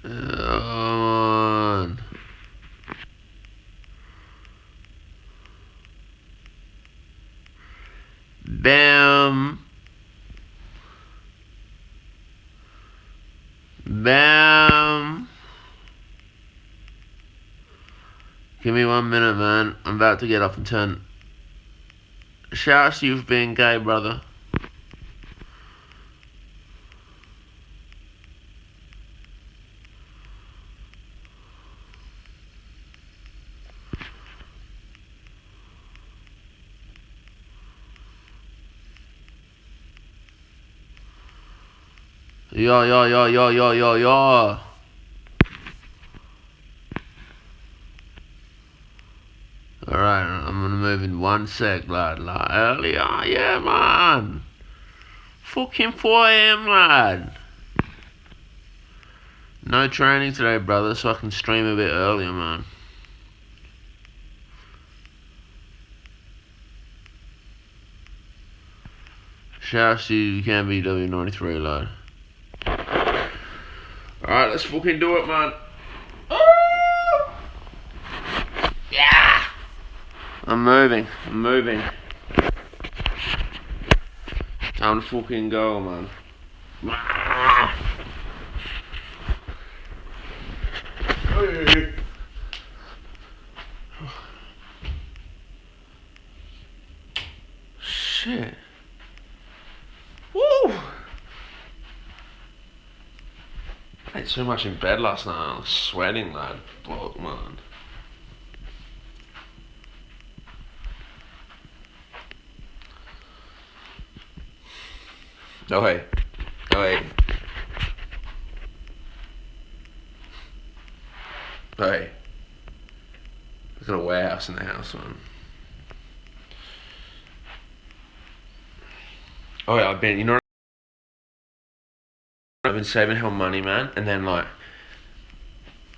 On. Bam. Bam. Give me 1 minute, man. I'm about to get off and turn. Shas, you've been gay, brother. Yo, yo, yo, yo, yo, yo, yo. Alright, I'm gonna move in 1 sec, lad. Like earlier, yeah, man. Fucking 4 a.m., lad. No training today, brother, so I can stream a bit earlier, man. Shouts you can be W93, lad. Alright, let's fucking do it, man. Oh! Yeah! I'm moving. Time to fucking go, man. Shit. Woo! I ate so much in bed last night. I was sweating, lad. Fuck, man. Oh, hey. Oh, hey. Oh, hey. There's got a warehouse in the house, man. Oh, yeah, I've been saving hell money, man. And then, like,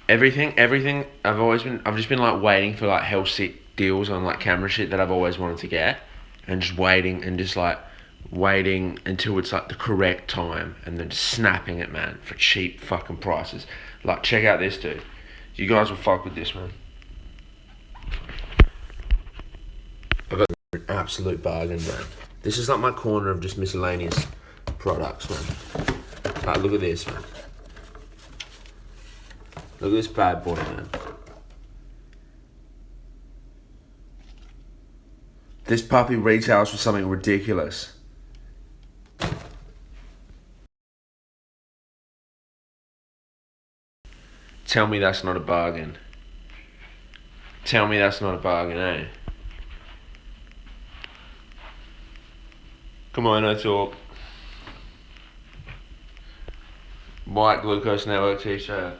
everything, I've just been, like, waiting for, like, hell sick deals on, like, camera shit that I've always wanted to get. And just waiting until it's, like, the correct time. And then just snapping it, man, for cheap fucking prices. Like, check out this, dude. You guys will fuck with this, man. I got an absolute bargain, man. This is like my corner of just miscellaneous products, man. Like, look at this, man. Look at this bad boy, man. This puppy retails for something ridiculous. Tell me that's not a bargain. Tell me that's not a bargain, eh? Come on, no talk. White Glucose Network t-shirt.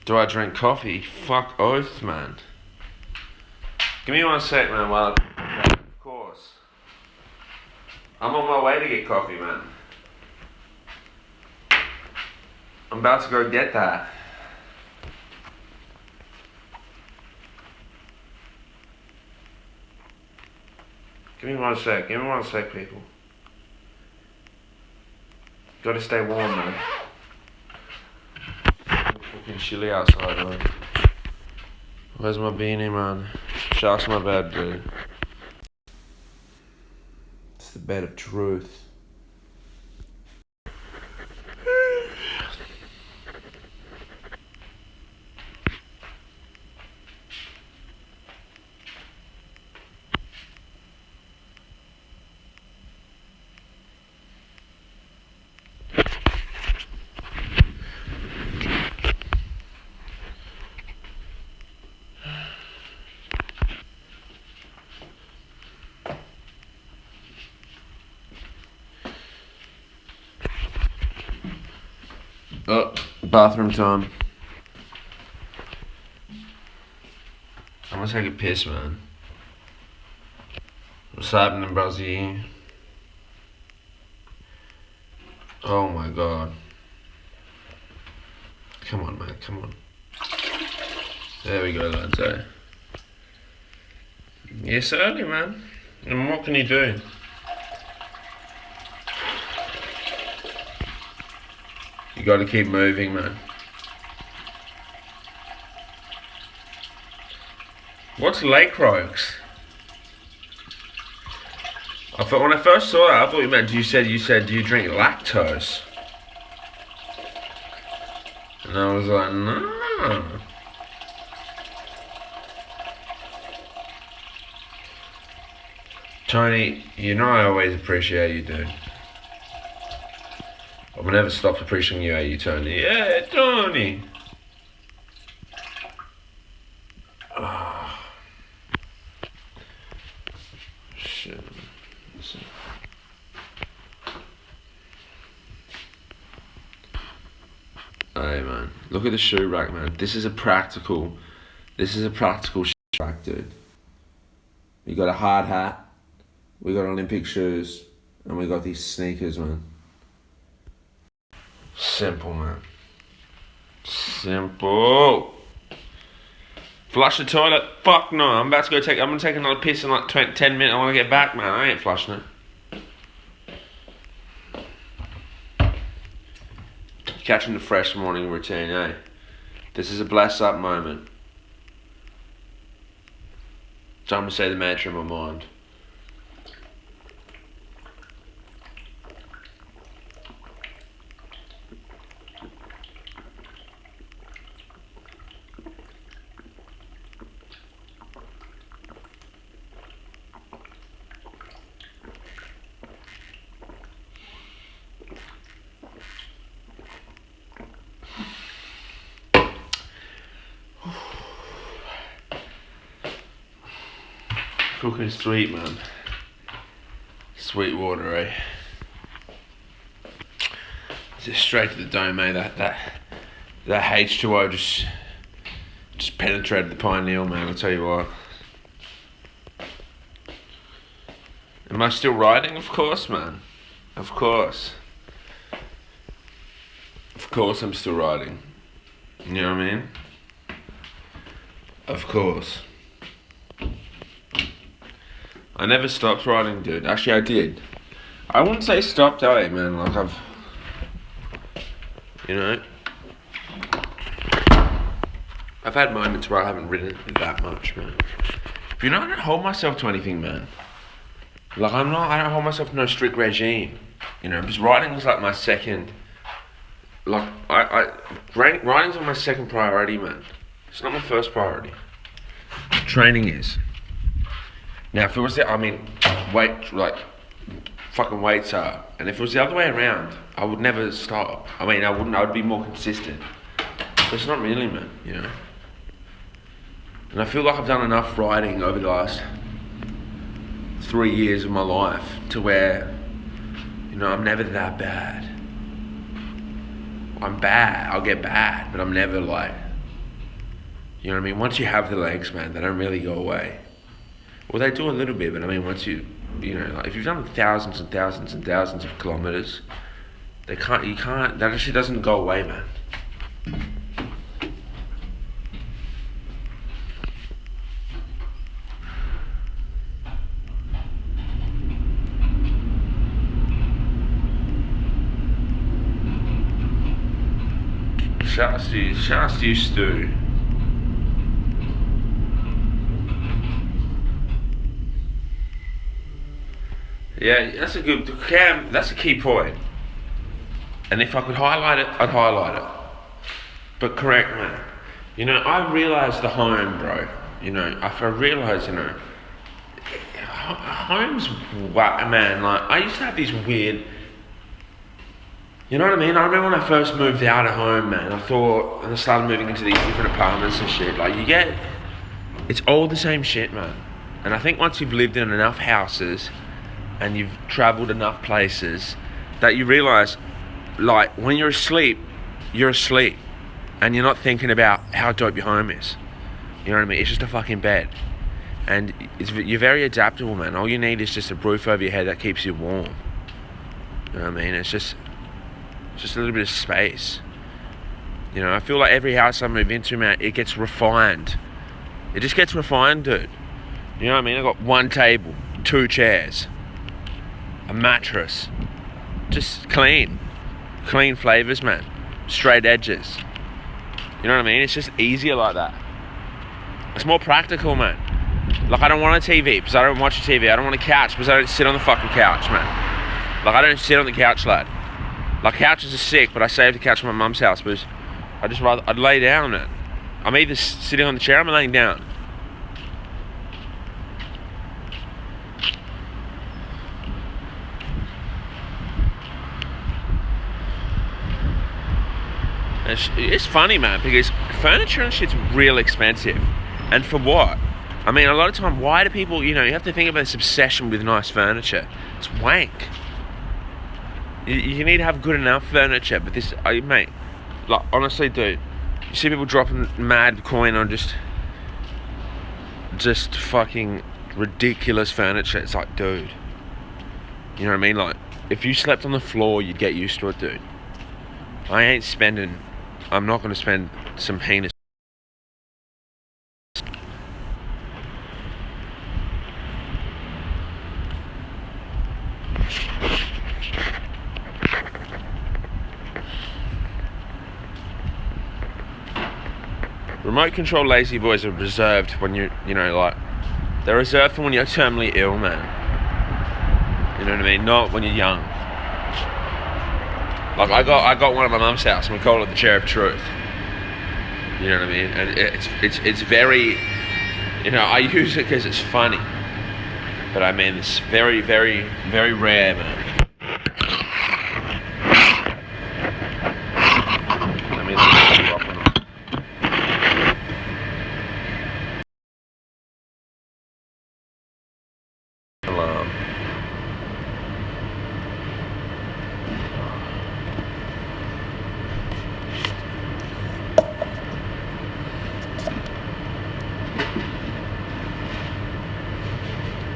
Do I drink coffee? Fuck oath, man. Give me 1 sec, man, while I... Of course. I'm on my way to get coffee, man. I'm about to go get that. Give me 1 sec, people. Gotta stay warm, man. It's fucking chilly outside, man. Where's my beanie, man? Shas, my bed, dude. It's the bed of truth. Oh, bathroom time. I'm gonna take a piss, man. What's happening, Brazil? Oh my god. Come on, man, come on. There we go, lads. Eh? Yeah, certainly, man. And what can you do? You got to keep moving, man. What's lake croaks? I thought when I first saw that, I thought you meant you said do you drink lactose? And I was like, no. Tony, you know I always appreciate you, dude. I've never stopped appreciating you, Tony. Yeah, Tony. Oh. Shit. Listen. Hey man, look at the shoe rack, man. This is a practical shoe rack, dude. We got a hard hat, we got Olympic shoes, and we got these sneakers, man. Simple, man. Simple. Flush the toilet? Fuck no. I'm gonna take another piss in like 10 minutes. I wanna get back, man. I ain't flushing it. Catching the fresh morning routine, eh? This is a bless up moment. Time to say the mantra in my mind. Cooking sweet, man. Sweet water, eh? Just straight to the dome, eh? That H2O just penetrated the pineal, man. I'll tell you what. Am I still riding? Of course, man. Of course. Of course, I'm still riding. You know what I mean? Of course. I never stopped riding, dude. Actually, I did. I wouldn't say stopped, man. Like, I've had moments where I haven't ridden that much, man. But, I don't hold myself to anything, man. Like, I don't hold myself to no strict regime. Because riding was like my second, like, riding's my second priority, man. It's not my first priority. Training is. Now, if it was fucking weights are, and if it was the other way around, I would never stop. I would be more consistent. But it's not really, man, And I feel like I've done enough riding over the last 3 years of my life to where, I'm never that bad. I'm bad, I'll get bad, but I'm never like, you know what I mean? Once you have the legs, man, they don't really go away. Well, they do a little bit, but once you like if you've done thousands and thousands and thousands of kilometers, that actually doesn't go away, man. Shas used to. Yeah, that's a key point. And if I could highlight it, I'd highlight it. But correct, man. I realised the home, bro. I realised, home's wow, man. Like, I used to have these weird, you know what I mean? I remember when I first moved out of home, man, and I started moving into these different apartments and shit. Like, it's all the same shit, man. And I think once you've lived in enough houses, and you've travelled enough places, that you realise, like, when you're asleep, and you're not thinking about how dope your home is. You know what I mean? It's just a fucking bed. And you're very adaptable, man. All you need is just a roof over your head that keeps you warm. You know what I mean? It's just a little bit of space. You know, I feel like every house I move into, man, it gets refined. It just gets refined, dude. You know what I mean? I got one table, 2 chairs, a mattress, just clean flavors, man. Straight edges. You know what I mean? It's just easier like that. It's more practical, man. Like, I don't want a TV because I don't watch a TV. I don't want a couch because I don't sit on the fucking couch, man. Like, I don't sit on the couch, lad. Like, couches are sick, but I saved the couch from my mum's house because I'd lay down, man. I'm either sitting on the chair or I'm laying down. It's funny, man, because furniture and shit's real expensive. And for what? I mean, a lot of time, why do people, you have to think about this obsession with nice furniture. It's wank. You need to have good enough furniture, but this, mate, like, honestly, dude, you see people dropping mad coin on just fucking ridiculous furniture. It's like, dude, you know what I mean? Like, if you slept on the floor, you'd get used to it, dude. I'm not going to spend some heinous. Remote control lazy boys are reserved when they're reserved for when you're terminally ill, man. You know what I mean? Not when you're young. Like, I got one at my mum's house and we call it the chair of truth. You know what I mean? And it's very, I use it because it's funny. But I mean, it's very, very, very rare, man. I mean, alarm.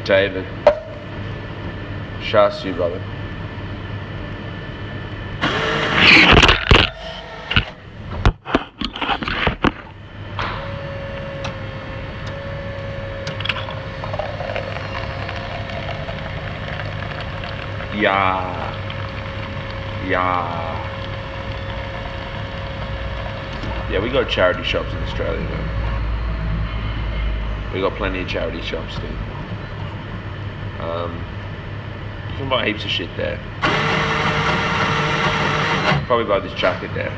David. Shas, you brother. Yeah, we got charity shops in Australia, though. We got plenty of charity shops, dude. You can buy heaps of shit there. Probably buy this jacket there.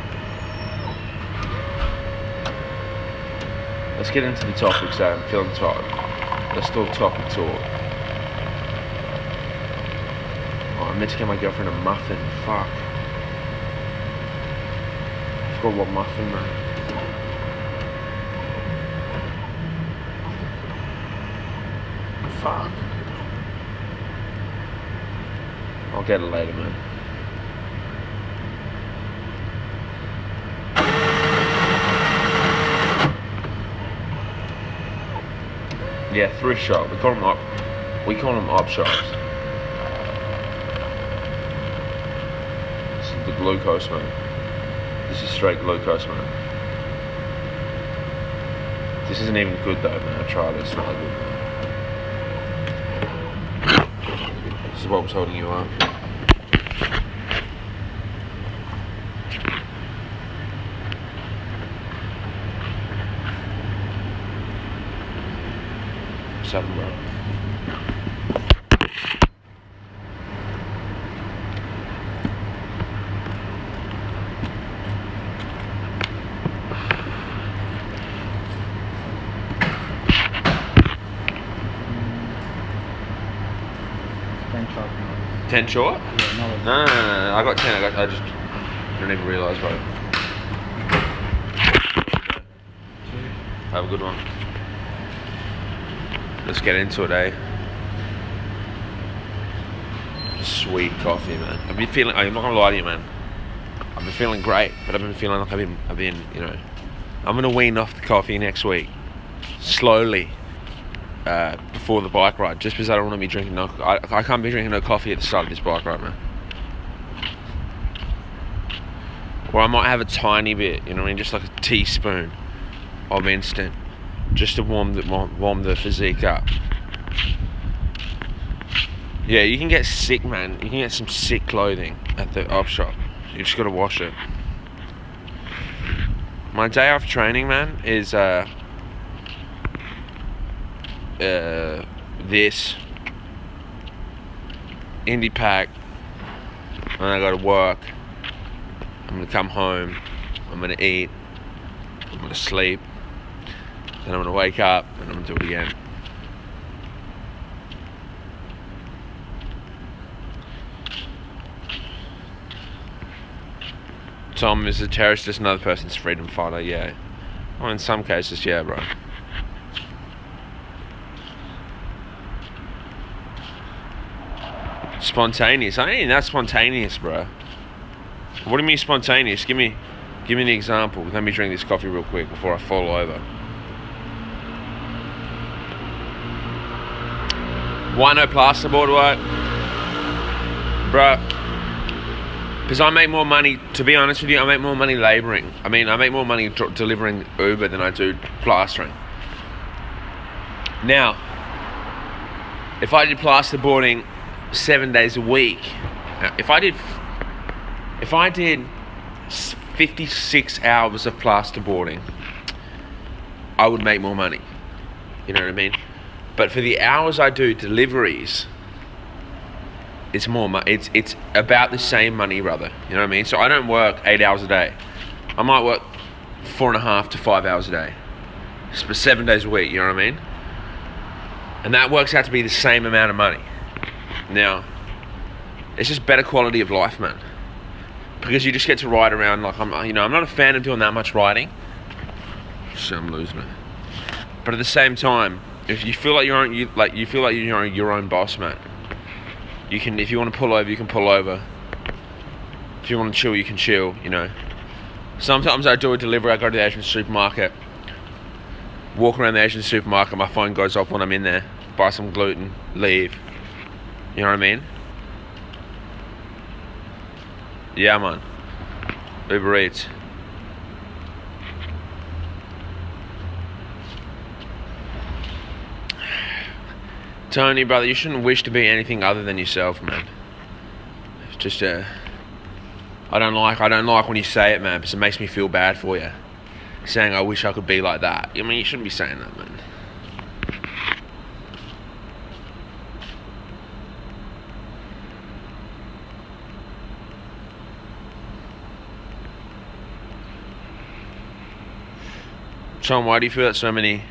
Let's get into the topics that I'm feeling tired. Let's talk topic talk. Oh, I meant to get my girlfriend a muffin. Fuck. I forgot what muffin, man. Fuck. I'll get it later, man. Yeah, thrift shop. We call them op shops. This is the glucose, man. This is straight glucose, man. This isn't even good though, man. I tried it. It's not good. This is what was holding you up. What's up, bro? $10 short? Yeah, No. I got 10. I just didn't even realise, bro. Have a good one. Let's get into it, eh? Sweet coffee, man. I've been feeling. I'm not gonna lie to you, man. I've been feeling great, but I've been feeling like I've been. I'm gonna wean off the coffee next week, slowly. Before the bike ride, just because I don't want to be drinking I can't be drinking no coffee at the start of this bike ride, man. Or I might have a tiny bit, you know what I mean, just like a teaspoon of instant, just to warm the physique up. Yeah, you can get sick, man. You can get some sick clothing at the op shop. You just gotta wash it. My day off training, man, is this indie pack, and I go to work. I'm gonna come home, I'm gonna eat, I'm gonna sleep, then I'm gonna wake up and I'm gonna do it again. Tom is a terrorist, just another person's freedom fighter, yeah. Well, in some cases, yeah, bro. Spontaneous. I ain't that spontaneous, bro. What do you mean spontaneous? Give me an example. Let me drink this coffee real quick before I fall over. Why no plasterboard work? Bro, because I make more money, to be honest with you, I make more money labouring. I mean, I make more money delivering Uber than I do plastering. Now, if I did plasterboarding 7 days a week, if I did 56 hours of plasterboarding, I would make more money. You know what I mean? But for the hours I do deliveries, it's more it's about the same money, brother. You know what I mean? So I don't work 8 hours a day. I might work 4.5 to 5 hours a day, for 7 days a week. You know what I mean? And that works out to be the same amount of money. Now, it's just better quality of life, man. Because you just get to ride around like I'm not a fan of doing that much riding. So I'm losing it. But at the same time, if you feel like you're your own boss, man. You can, if you want to pull over, you can pull over. If you want to chill, you can chill, you know. Sometimes I do a delivery, I go to the Asian supermarket, walk around the Asian supermarket, my phone goes off when I'm in there, buy some gluten, leave. You know what I mean? Yeah, man. Uber Eats. Tony, brother, you shouldn't wish to be anything other than yourself, man. It's just I don't like when you say it, man, because it makes me feel bad for you. Saying I wish I could be like that. I mean, you shouldn't be saying that, man. Tom, why do you feel that so many...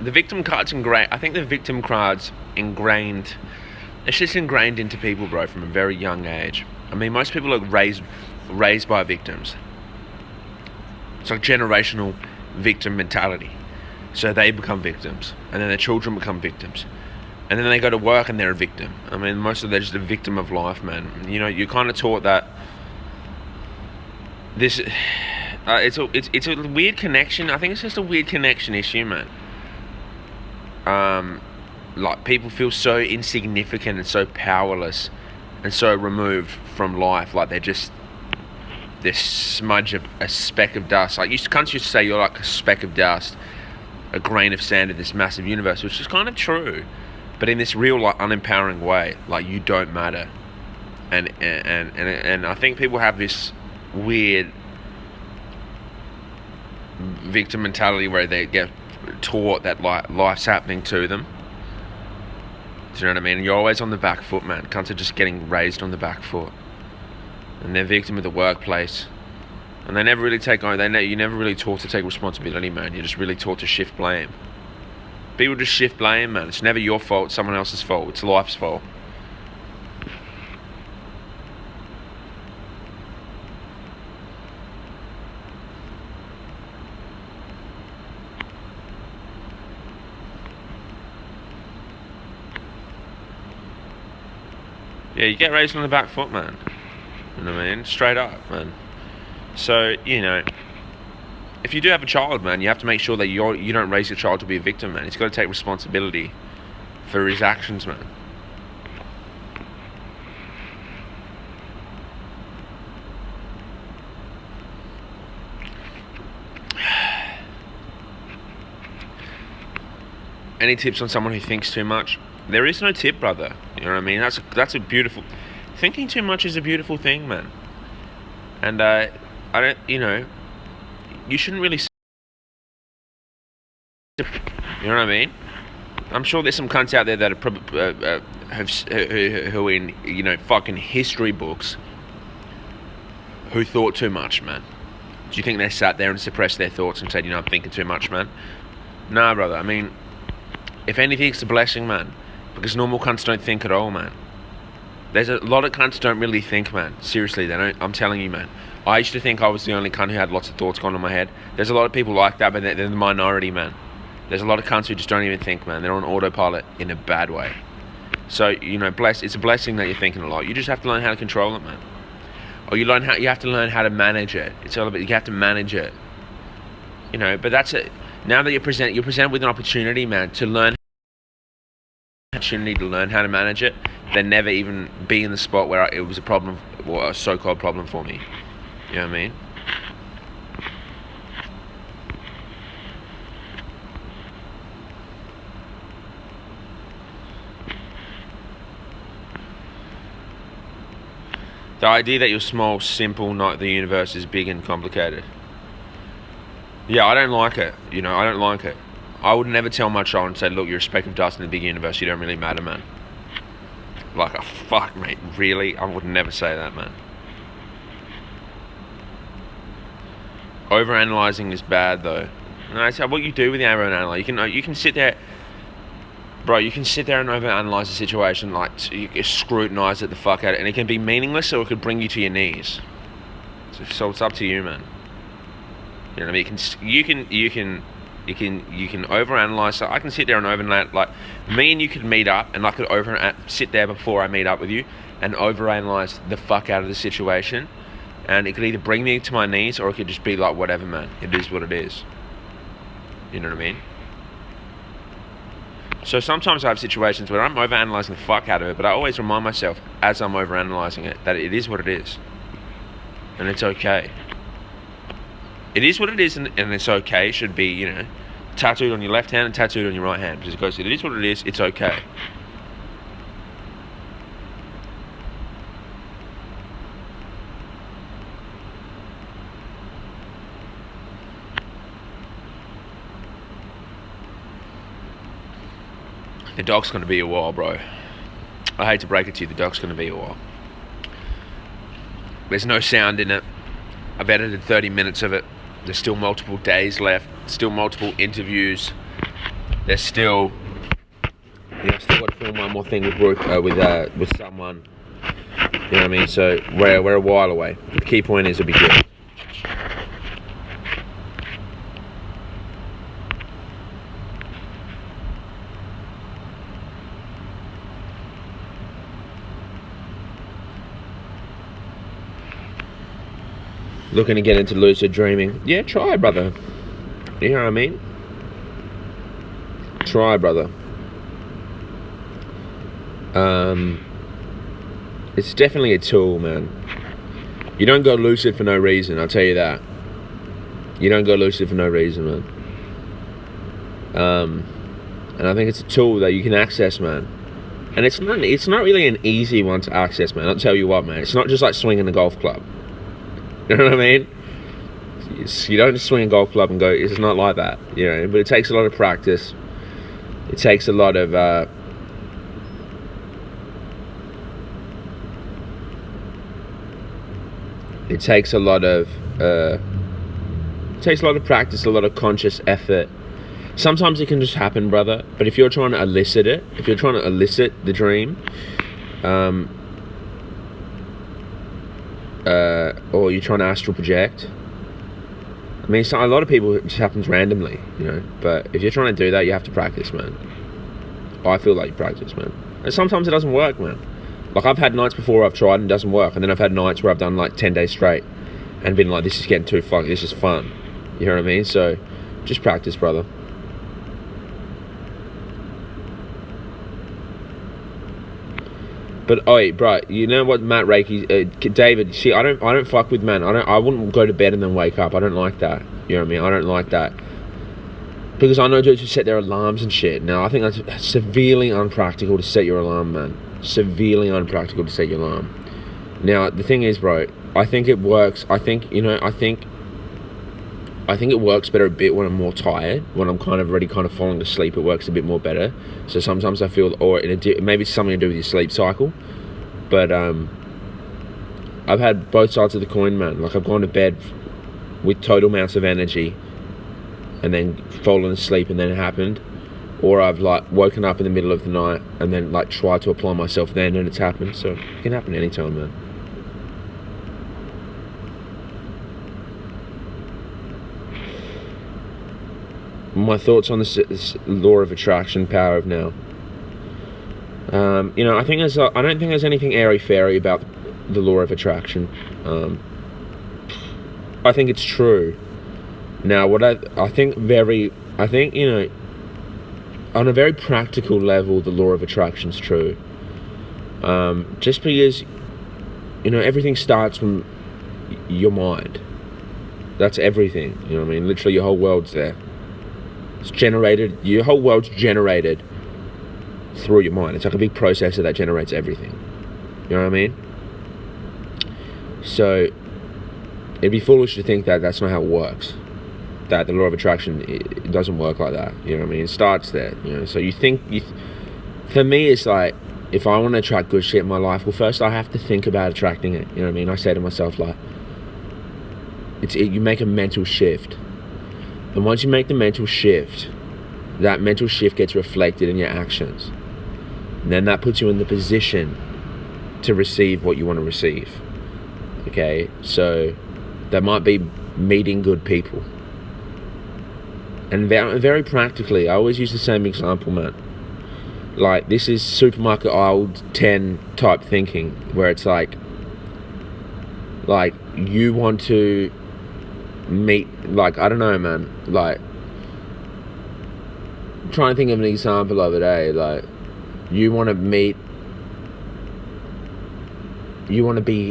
The victim card's ingrained. I think the victim card's ingrained. It's just ingrained into people, bro, from a very young age. I mean, most people are raised by victims. It's like generational victim mentality. So they become victims, and then their children become victims, and then they go to work and they're a victim. I mean, most of them are just a victim of life, man. You know, you're kind of taught that. This, it's a weird connection. I think it's just a weird connection issue, man. Like people feel so insignificant and so powerless and so removed from life, like they're just this smudge of a speck of dust. Like can't you say you're like a speck of dust, a grain of sand in this massive universe, which is kind of true, but in this real like unempowering way, like you don't matter. And I think people have this weird victim mentality where they get taught that like life's happening to them. Do you know what I mean? And you're always on the back foot, man. Cunts are just getting raised on the back foot, and they're victim of the workplace, and they never really take on. You never really taught to take responsibility, man. You're just really taught to shift blame. People just shift blame, man. It's never your fault. It's someone else's fault. It's life's fault. Yeah, you get raised on the back foot, man. You know what I mean? Straight up, man. So, you know, if you do have a child, man, you have to make sure that you don't raise your child to be a victim, man. He's got to take responsibility for his actions, man. Any tips on someone who thinks too much? There is no tip, brother. You know what I mean? That's a beautiful... Thinking too much is a beautiful thing, man. And I don't, you shouldn't really... You know what I mean? I'm sure there's some cunts out there that are probably who in fucking history books who thought too much, man. Do you think they sat there and suppressed their thoughts and said, I'm thinking too much, man? Nah, brother. I mean, if anything, it's a blessing, man. Because normal cunts don't think at all, man. There's a lot of cunts don't really think, man. Seriously, they don't. I'm telling you, man. I used to think I was the only cunt who had lots of thoughts going on in my head. There's a lot of people like that, but they're the minority, man. There's a lot of cunts who just don't even think, man. They're on autopilot in a bad way. So, it's a blessing that you're thinking a lot. You just have to learn how to control it, man. Or you have to learn how to manage it. It's all about, you have to manage it. But that's it. Now that you're presented with an opportunity, man, to learn how to manage it, then never even be in the spot where it was a problem, or a so-called problem for me. You know what I mean? The idea that you're small, simple, not the universe is big and complicated. Yeah, I don't like it. I don't like it. I would never tell my child and say, look, you're a speck of dust in the big universe. You don't really matter, man. Like, oh, fuck, mate. Really? I would never say that, man. Overanalyzing is bad, though. And I say, what you do with the overanalyze, you can sit there... Bro, you can sit there and overanalyze a situation, like, you scrutinize it the fuck out of it, and it can be meaningless or it could bring you to your knees. So it's up to you, man. You know what I mean? You can overanalyze. So I can sit there and overanalyze. Like, me and you could meet up, and I could sit there before I meet up with you and overanalyze the fuck out of the situation, and it could either bring me to my knees or it could just be like, whatever, man. It is what it is. You know what I mean? So sometimes I have situations where I'm overanalyzing the fuck out of it, but I always remind myself as I'm overanalyzing it that it is what it is, and it's okay. It is what it is, and it's okay. It should be, tattooed on your left hand and tattooed on your right hand. Because it goes, it is what it is. It's okay. The dog's going to be a while, bro. I hate to break it to you, the dog's going to be a while. There's no sound in it. I've edited 30 minutes of it. There's still multiple days left. Still multiple interviews. There's still... I've still got to film one more thing with someone. You know what I mean? So we're a while away. The key point is it'll be good. Looking to get into lucid dreaming. Yeah, try, brother. You know what I mean? Try, brother. It's definitely a tool, man. You don't go lucid for no reason, I'll tell you that. You don't go lucid for no reason, man. And I think it's a tool that you can access, man. And it's not really an easy one to access, man. I'll tell you what, man. It's not just like swinging a golf club. You know what I mean? You don't just swing a golf club and go, it's not like that, but it takes a lot of practice. It takes a lot of practice, a lot of conscious effort. Sometimes it can just happen, brother, but if you're trying to elicit it, if you're trying to elicit the dream, or you're trying to astral project. I mean, a lot of people, it just happens randomly, but if you're trying to do that, you have to practice, man. I feel like you practice, man. And sometimes it doesn't work, man. Like, I've had nights before I've tried and it doesn't work, and then I've had nights where I've done like 10 days straight and been like, this is getting too fucking, this is fun. You know what I mean? So, just practice, brother. But bro, you know what, Matt Reiki, David? See, I don't fuck with man. I wouldn't go to bed and then wake up. I don't like that. You know what I mean? I don't like that. Because I know dudes who set their alarms and shit. Now, I think that's severely unpractical to set your alarm, man. Severely unpractical to set your alarm. Now, the thing is, bro, I think it works. I think it works better a bit when I'm more tired. When I'm kind of already kind of falling asleep, it works a bit more better. So sometimes I feel, or maybe it's something to do with your sleep cycle. But I've had both sides of the coin, man. Like, I've gone to bed with total amounts of energy and then fallen asleep and then it happened. Or I've like woken up in the middle of the night and then like tried to apply myself then and it's happened. So it can happen anytime, man. My thoughts on this law of attraction, power of now. You know, I don't think there's anything airy-fairy about the law of attraction. I think it's true. Now, I think, you know, on a very practical level, the law of attraction's true. Just because, you know, everything starts from your mind. That's everything. You know what I mean? Literally, your whole world's there. It's generated. Your whole world's generated through your mind. It's like a big processor that generates everything. You know what I mean? So it'd be foolish to think that that's not how it works. That the law of attraction, it doesn't work like that. You know what I mean? It starts there. You know. So for me, it's like, if I want to attract good shit in my life, well, first I have to think about attracting it. You know what I mean? I say to myself, like, you make a mental shift. And once you make the mental shift, that mental shift gets reflected in your actions. And then that puts you in the position to receive what you want to receive. Okay? So that might be meeting good people. And very practically, I always use the same example, man. Like, this is supermarket aisle 10 type thinking, where it's like you want to meet, like, I don't know, man, like, I'm trying to think of an example of it, like, you want to be,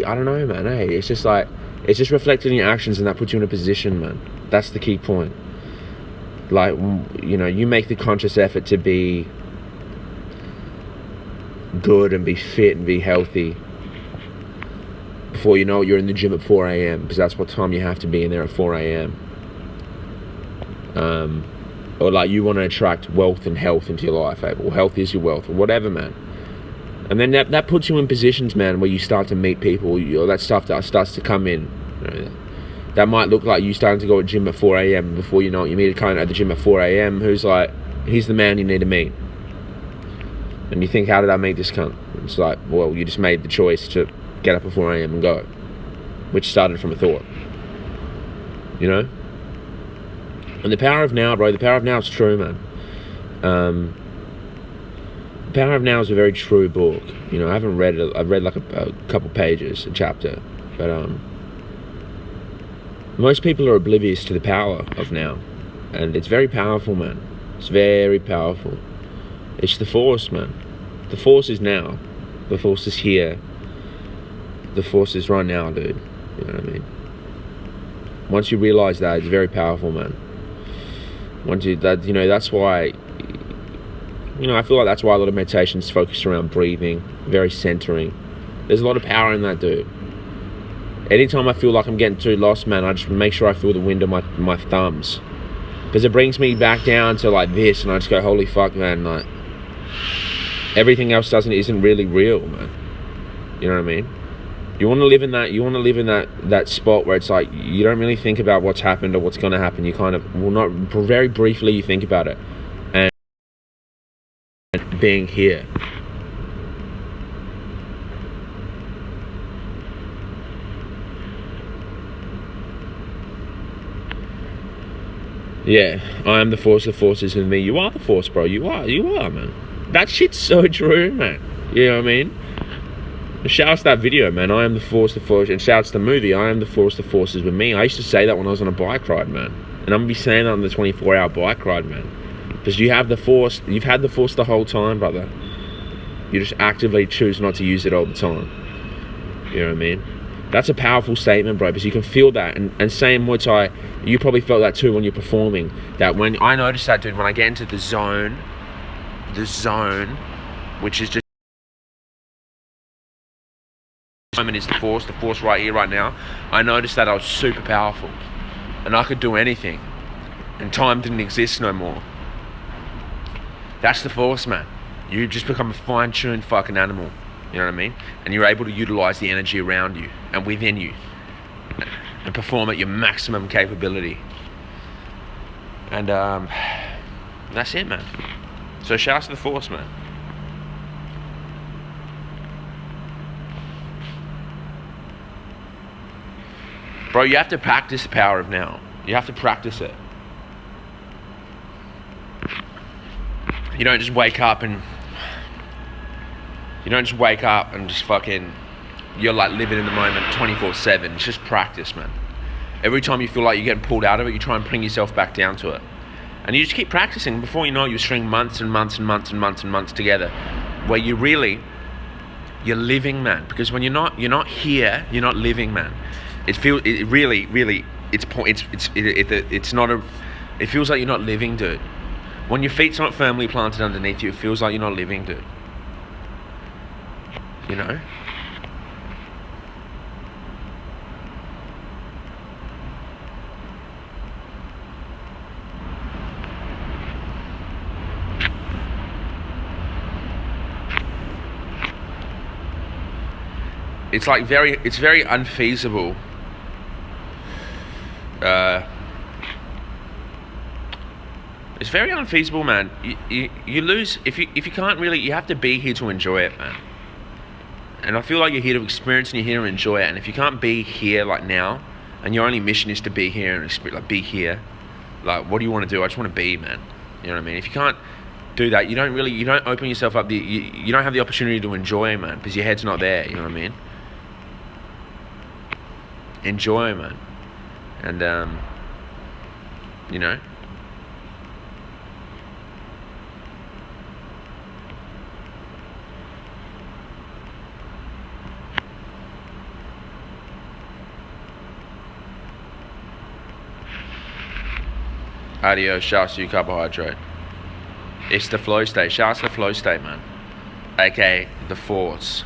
I don't know, man, it's just like, it's just reflected in your actions, and that puts you in a position, man. That's the key point. Like, you know, you make the conscious effort to be good and be fit and be healthy. Before you know it, you're in the gym at 4 a.m. because that's what time you have to be in there at 4 a.m. Or like, you want to attract wealth and health into your life, well, health is your wealth, or whatever, man. And then that puts you in positions, man, where you start to meet people, that stuff that starts to come in. You know, that might look like you starting to go to the gym at 4 a.m. Before you know it, you meet a client at the gym at 4 a.m. who's like, he's the man you need to meet. And you think, how did I meet this cunt? It's like, well, you just made the choice to get up at 4 a.m. and go. Which started from a thought. You know? And the power of now, bro, the power of now is true, man. The Power of Now is a very true book. You know, I haven't read it. I've read like a couple pages, a chapter. But most people are oblivious to the power of now. And it's very powerful, man. It's very powerful. It's the force, man. The force is now. The force is here. The force is right now, dude. You know what I mean? Once you realize that, it's very powerful, man. That's why, I feel like that's why a lot of meditation is focused around breathing, very centering. There's a lot of power in that, dude. Anytime I feel like I'm getting too lost, man, I just make sure I feel the wind of my thumbs. Because it brings me back down to like this, and I just go, holy fuck, man, like, everything else isn't really real, man. You know what I mean? You want to live in that spot where it's like, you don't really think about what's happened or what's going to happen. You kind of, very briefly you think about it. And being here. Yeah, I am the force is in me. You are the force, bro. You are, man. That shit's so true, man. You know what I mean? Shouts that video, man. I am the force, and shouts the movie. I am the force is with me. I used to say that when I was on a bike ride, man. And I'm gonna be saying that on the 24-hour bike ride, man. Because you have the force. You've had the force the whole time, brother. You just actively choose not to use it all the time. You know what I mean? That's a powerful statement, bro, because you can feel that. And saying Muay Thai, you probably felt that too when you're performing. That when I noticed that, dude, when I get into the zone, which is just moment is the force right here, right now. I noticed that I was super powerful, and I could do anything, and time didn't exist no more. That's the force, man. You just become a fine-tuned fucking animal. You know what I mean? And you're able to utilize the energy around you and within you and perform at your maximum capability. And that's it, man. So shouts to the force, man. Bro, you have to practice the power of now. You have to practice it. You don't just wake up and just fucking, you're like living in the moment 24/7. It's just practice, man. Every time you feel like you're getting pulled out of it, you try and bring yourself back down to it. And you just keep practicing. Before you know it, you string months and months and months and months and months together, where you're living, man. Because when you're not here, you're not living, man. It feels like you're not living, dude. When your feet's not firmly planted underneath you, it feels like you're not living, dude. You know? It's very unfeasible. It's very unfeasible, man. You lose if you can't really. You have to be here to enjoy it, man. And I feel like you're here to experience and you're here to enjoy it. And if you can't be here like now, and your only mission is to be here and be here, like what do you want to do? I just want to be, man. You know what I mean? If you can't do that, you don't open yourself up. You don't have the opportunity to enjoy, man, because your head's not there. You know what I mean? Enjoy, man. And you know. Adios, Shas, you carbohydrate. It's the flow state. Shas, the flow state, man. AKA the force.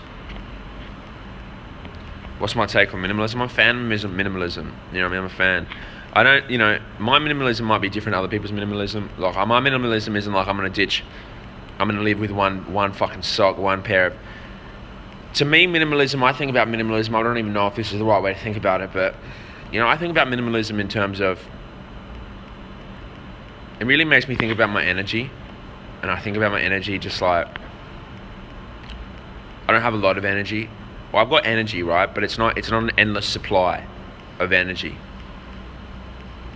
What's my take on minimalism? I'm a fan of minimalism. You know what I mean? I'm a fan. I don't, my minimalism might be different to other people's minimalism. Like, my minimalism isn't like I'm going to live with one fucking sock, one pair of... To me, minimalism, I think about minimalism, I don't even know if this is the right way to think about it, but, I think about minimalism in terms of... It really makes me think about my energy. And I think about my energy just like... I don't have a lot of energy. Well, I've got energy, right? But it's not an endless supply of energy.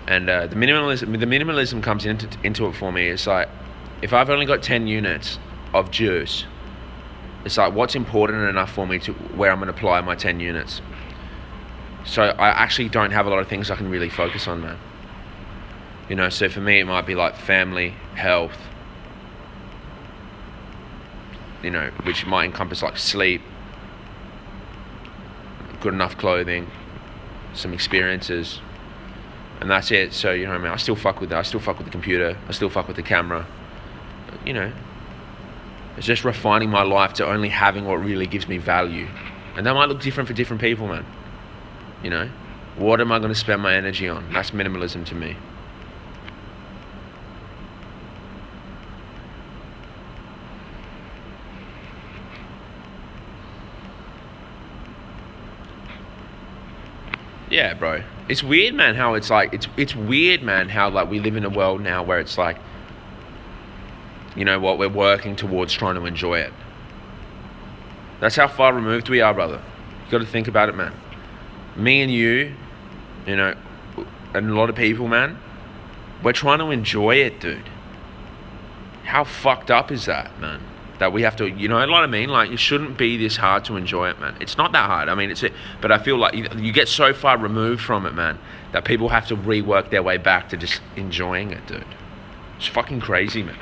And the minimalism comes into it for me. It's like, if I've only got 10 units of juice, it's like, what's important enough for me to where I'm going to apply my 10 units? So I actually don't have a lot of things I can really focus on, man. So for me, it might be like family, health, which might encompass like sleep, good enough clothing, some experiences, and that's it. So, what I mean? I still fuck with that. I still fuck with the computer. I still fuck with the camera. But, it's just refining my life to only having what really gives me value. And that might look different for different people, man. What am I going to spend my energy on? That's minimalism to me. Yeah, bro. It's weird, man, how it's like, it's weird, man, how like we live in a world now where it's like, we're working towards trying to enjoy it. That's how far removed we are, brother. You got to think about it, man. Me and you, and a lot of people, man, we're trying to enjoy it, dude. How fucked up is that, man? That we have to, you know what I mean? Like, it shouldn't be this hard to enjoy it, man. It's not that hard. I mean, but I feel like you get so far removed from it, man, that people have to rework their way back to just enjoying it, dude. It's fucking crazy, man.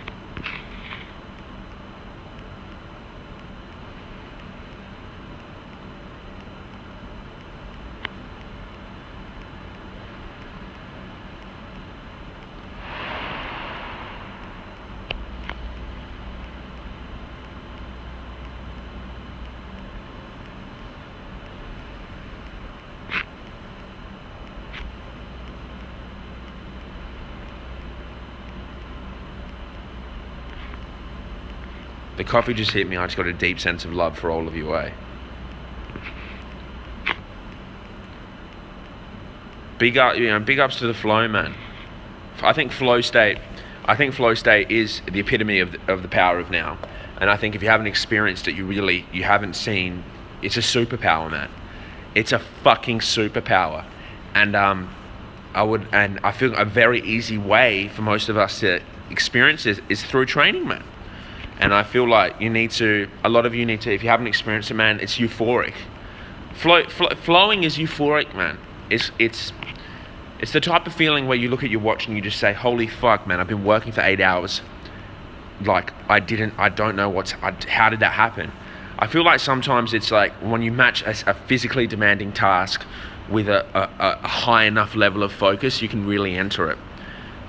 The coffee just hit me. I just got a deep sense of love for all of you, eh? Big ups to the flow, man. I think flow state is the epitome of the power of now. And I think if you haven't experienced it, you haven't seen. It's a superpower, man. It's a fucking superpower. And I feel a very easy way for most of us to experience it is through training, man. And I feel like a lot of you need to, if you haven't experienced it, man, it's euphoric. Flowing is euphoric, man. It's the type of feeling where you look at your watch and you just say, holy fuck, man, I've been working for 8 hours. Like, I don't know how did that happen? I feel like sometimes it's like when you match a physically demanding task with a high enough level of focus, you can really enter it.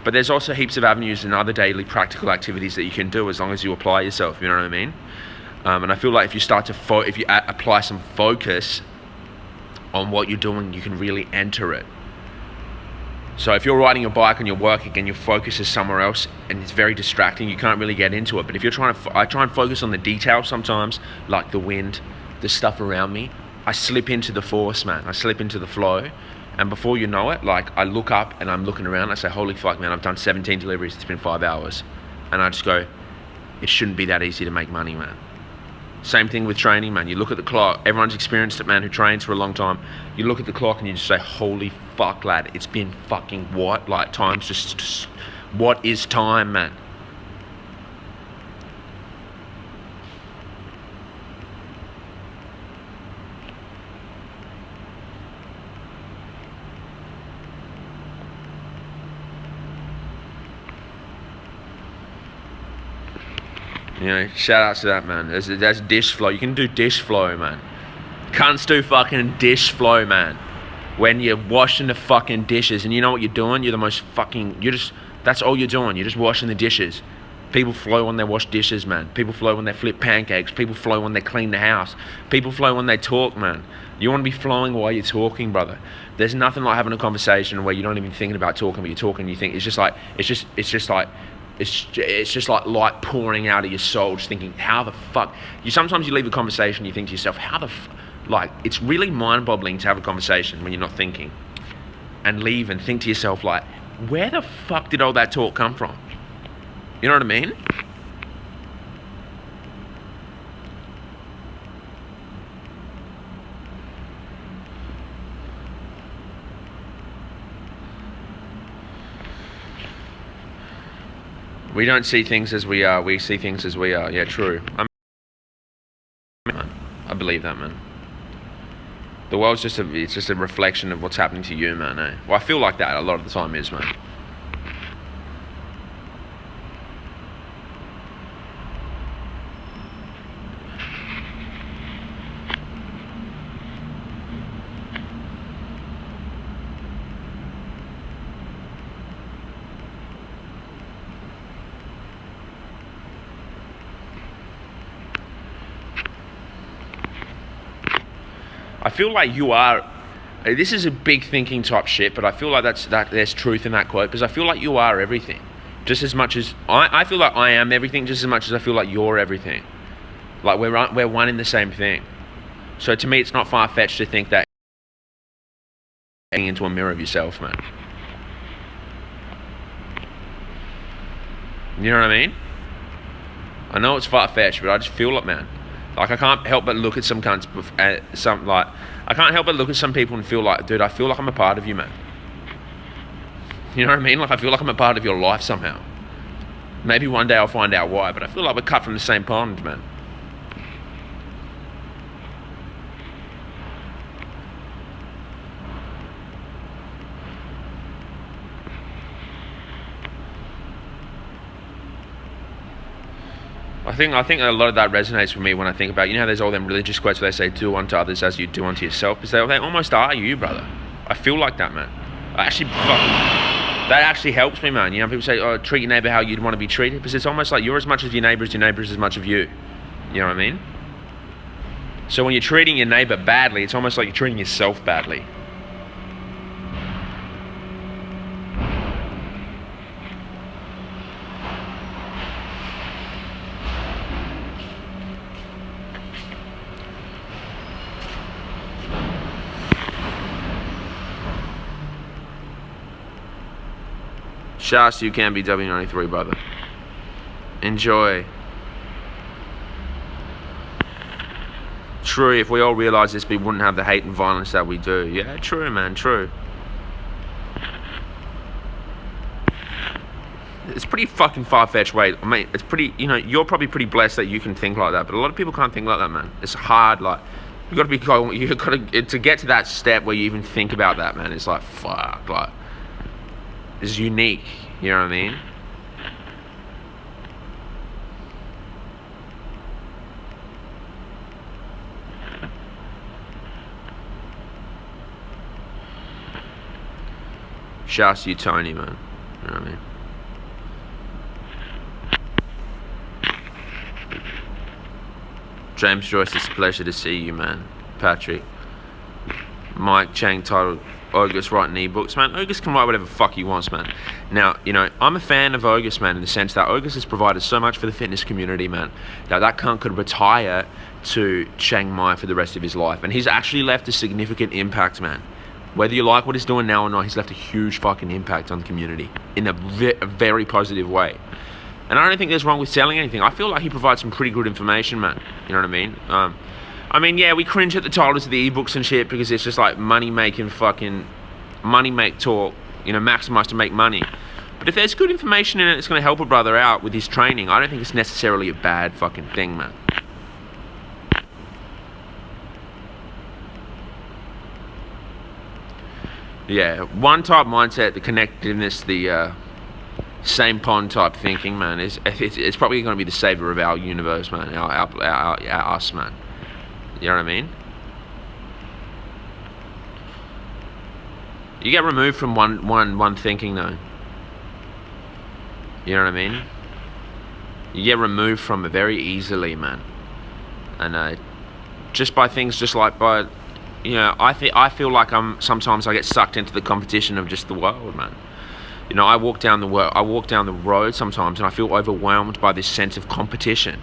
But there's also heaps of avenues and other daily practical activities that you can do as long as you apply yourself, you know what I mean? And I feel like if you start to apply some focus on what you're doing, you can really enter it. So if you're riding your bike and you're working and your focus is somewhere else and it's very distracting, you can't really get into it. But if you're I try and focus on the details sometimes, like the wind, the stuff around me. I slip into the force, man. I slip into the flow. And before you know it, like I look up and I'm looking around. I say, holy fuck, man, I've done 17 deliveries. It's been 5 hours. And I just go, it shouldn't be that easy to make money, man. Same thing with training, man. You look at the clock. Everyone's experienced it, man, who trains for a long time. You look at the clock and you just say, holy fuck, lad. It's been fucking what? Like, time's just what is time, man? You know, shout outs to that, man. That's dish flow. You can do dish flow, man. Cunts do fucking dish flow, man. When you're washing the fucking dishes and you know what you're doing, you're the most fucking, that's all you're doing. You're just washing the dishes. People flow when they wash dishes, man. People flow when they flip pancakes. People flow when they clean the house. People flow when they talk, man. You want to be flowing while you're talking, brother. There's nothing like having a conversation where you're not even thinking about talking, but you're talking and you think, it's just like light pouring out of your soul, just thinking, how the fuck? Sometimes you leave a conversation, you think to yourself, it's really mind-boggling to have a conversation when you're not thinking, and leave and think to yourself, like, where the fuck did all that talk come from? You know what I mean? We don't see things as we are, we see things as we are. Yeah, true. I believe that, man. The world's just a reflection of what's happening to you, man, eh? Well, I feel like that a lot of the time is, man. I feel like you are, this is a big thinking type shit, but I feel like there's truth in that quote, because I feel like you are everything. Just as much as, I feel like I am everything, just as much as I feel like you're everything. Like we're one in the same thing. So to me, it's not far-fetched to think that into a mirror of yourself, man. You know what I mean? I know it's far-fetched, but I just feel it, man. Like, I can't help but look at some cunts, I can't help but look at some people and feel like, dude, I feel like I'm a part of you, man. You know what I mean? Like, I feel like I'm a part of your life somehow. Maybe one day I'll find out why, but I feel like we're cut from the same pond, man. I think a lot of that resonates with me when I think about, you know how there's all them religious quotes where they say, do unto others as you do unto yourself, because they almost are you, brother. I feel like that, man. That actually helps me, man. You know, people say, oh, treat your neighbour how you'd want to be treated, because it's almost like you're as much as your neighbour is as much of you. You know what I mean? So when you're treating your neighbour badly, it's almost like you're treating yourself badly. Shas, you can be W93, brother. Enjoy. True, if we all realise this, we wouldn't have the hate and violence that we do. Yeah, true, man, true. It's pretty fucking far-fetched way. I mean, it's pretty, you know, you're probably pretty blessed that you can think like that, but a lot of people can't think like that, man. It's hard, like, you gotta to get to that step where you even think about that, man. It's like, fuck, like, it's unique, you know what I mean? Shouts to you, Tony, man. You know what I mean? James Joyce, it's a pleasure to see you, man. Patrick. Mike Chang titled August writing ebooks, man. August can write whatever the fuck he wants, man. Now, you know, I'm a fan of August, man, in the sense that August has provided so much for the fitness community, man, that cunt could retire to Chiang Mai for the rest of his life. And he's actually left a significant impact, man. Whether you like what he's doing now or not, he's left a huge fucking impact on the community in a very positive way. And I don't think there's wrong with selling anything. I feel like he provides some pretty good information, man. You know what I mean? Yeah, we cringe at the titles of the ebooks and shit because it's just like money make talk, you know, maximize to make money. But if there's good information in it, it's going to help a brother out with his training. I don't think it's necessarily a bad fucking thing, man. Yeah, one type mindset, the connectedness, the same pond type thinking, man, it's probably going to be the savior of our universe, man, our us, man. You know what I mean? You get removed from one thinking, though. You know what I mean? You get removed from it very easily, man. And just by things, just like by, you know, I feel like sometimes I get sucked into the competition of just the world, man. You know, I walk down the road sometimes and I feel overwhelmed by this sense of competition.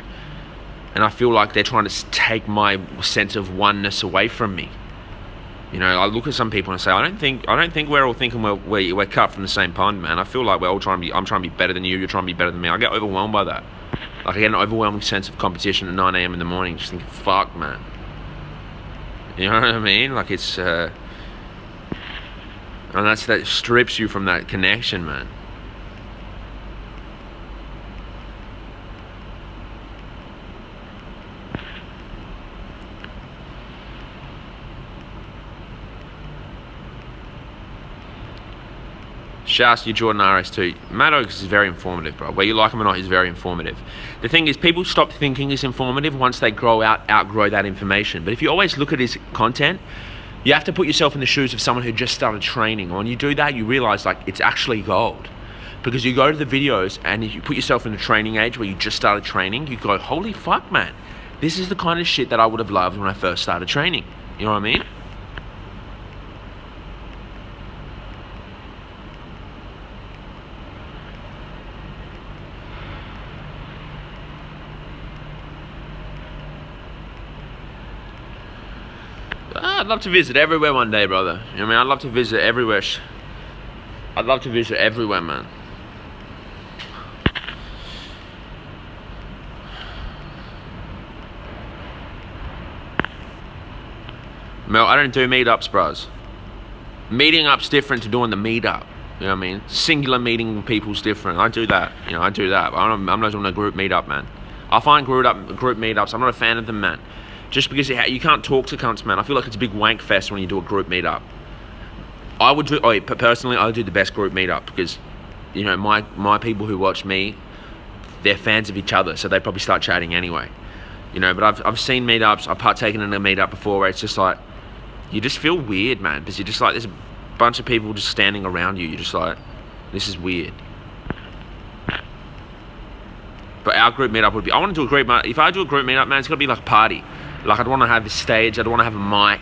And I feel like they're trying to take my sense of oneness away from me. You know, I look at some people and I say, I don't think we're all thinking we're cut from the same pond, man. I feel like I'm trying to be better than you, you're trying to be better than me. I get overwhelmed by that. Like, I get an overwhelming sense of competition at 9 a.m. in the morning, just thinking, fuck, man. You know what I mean? Like, it's, and that strips you from that connection, man. Shouts to you, Jordan RS2. Matt Oaks is very informative, bro. Whether you like him or not, he's very informative. The thing is, people stop thinking he's informative once they outgrow that information. But if you always look at his content, you have to put yourself in the shoes of someone who just started training. When you do that, you realize, like, it's actually gold. Because you go to the videos and if you put yourself in the training age where you just started training, you go, holy fuck, man. This is the kind of shit that I would have loved when I first started training. You know what I mean? I'd love to visit everywhere one day, brother. You know what I mean? I'd love to visit everywhere. I'd love to visit everywhere, man. Mel, I don't do meetups, bros. Meeting up's different to doing the meetup. You know what I mean? Singular meeting people's different. I do that. You know, I do that. I'm not doing a group meetup, man. I find group meetups, I'm not a fan of them, man. Just because you can't talk to cunts, man. I feel like it's a big wank fest when you do a group meetup. Personally, I would do the best group meetup because, you know, my people who watch me, they're fans of each other, so they probably start chatting anyway. You know, but I've seen meetups, I've partaken in a meetup before where it's just like, you just feel weird, man, because you're just like, there's a bunch of people just standing around you. You're just like, this is weird. But our group meetup would be, I want to do a group meetup. If I do a group meetup, man, it's got to be like a party. Like, I'd want to have a stage, I'd want to have a mic,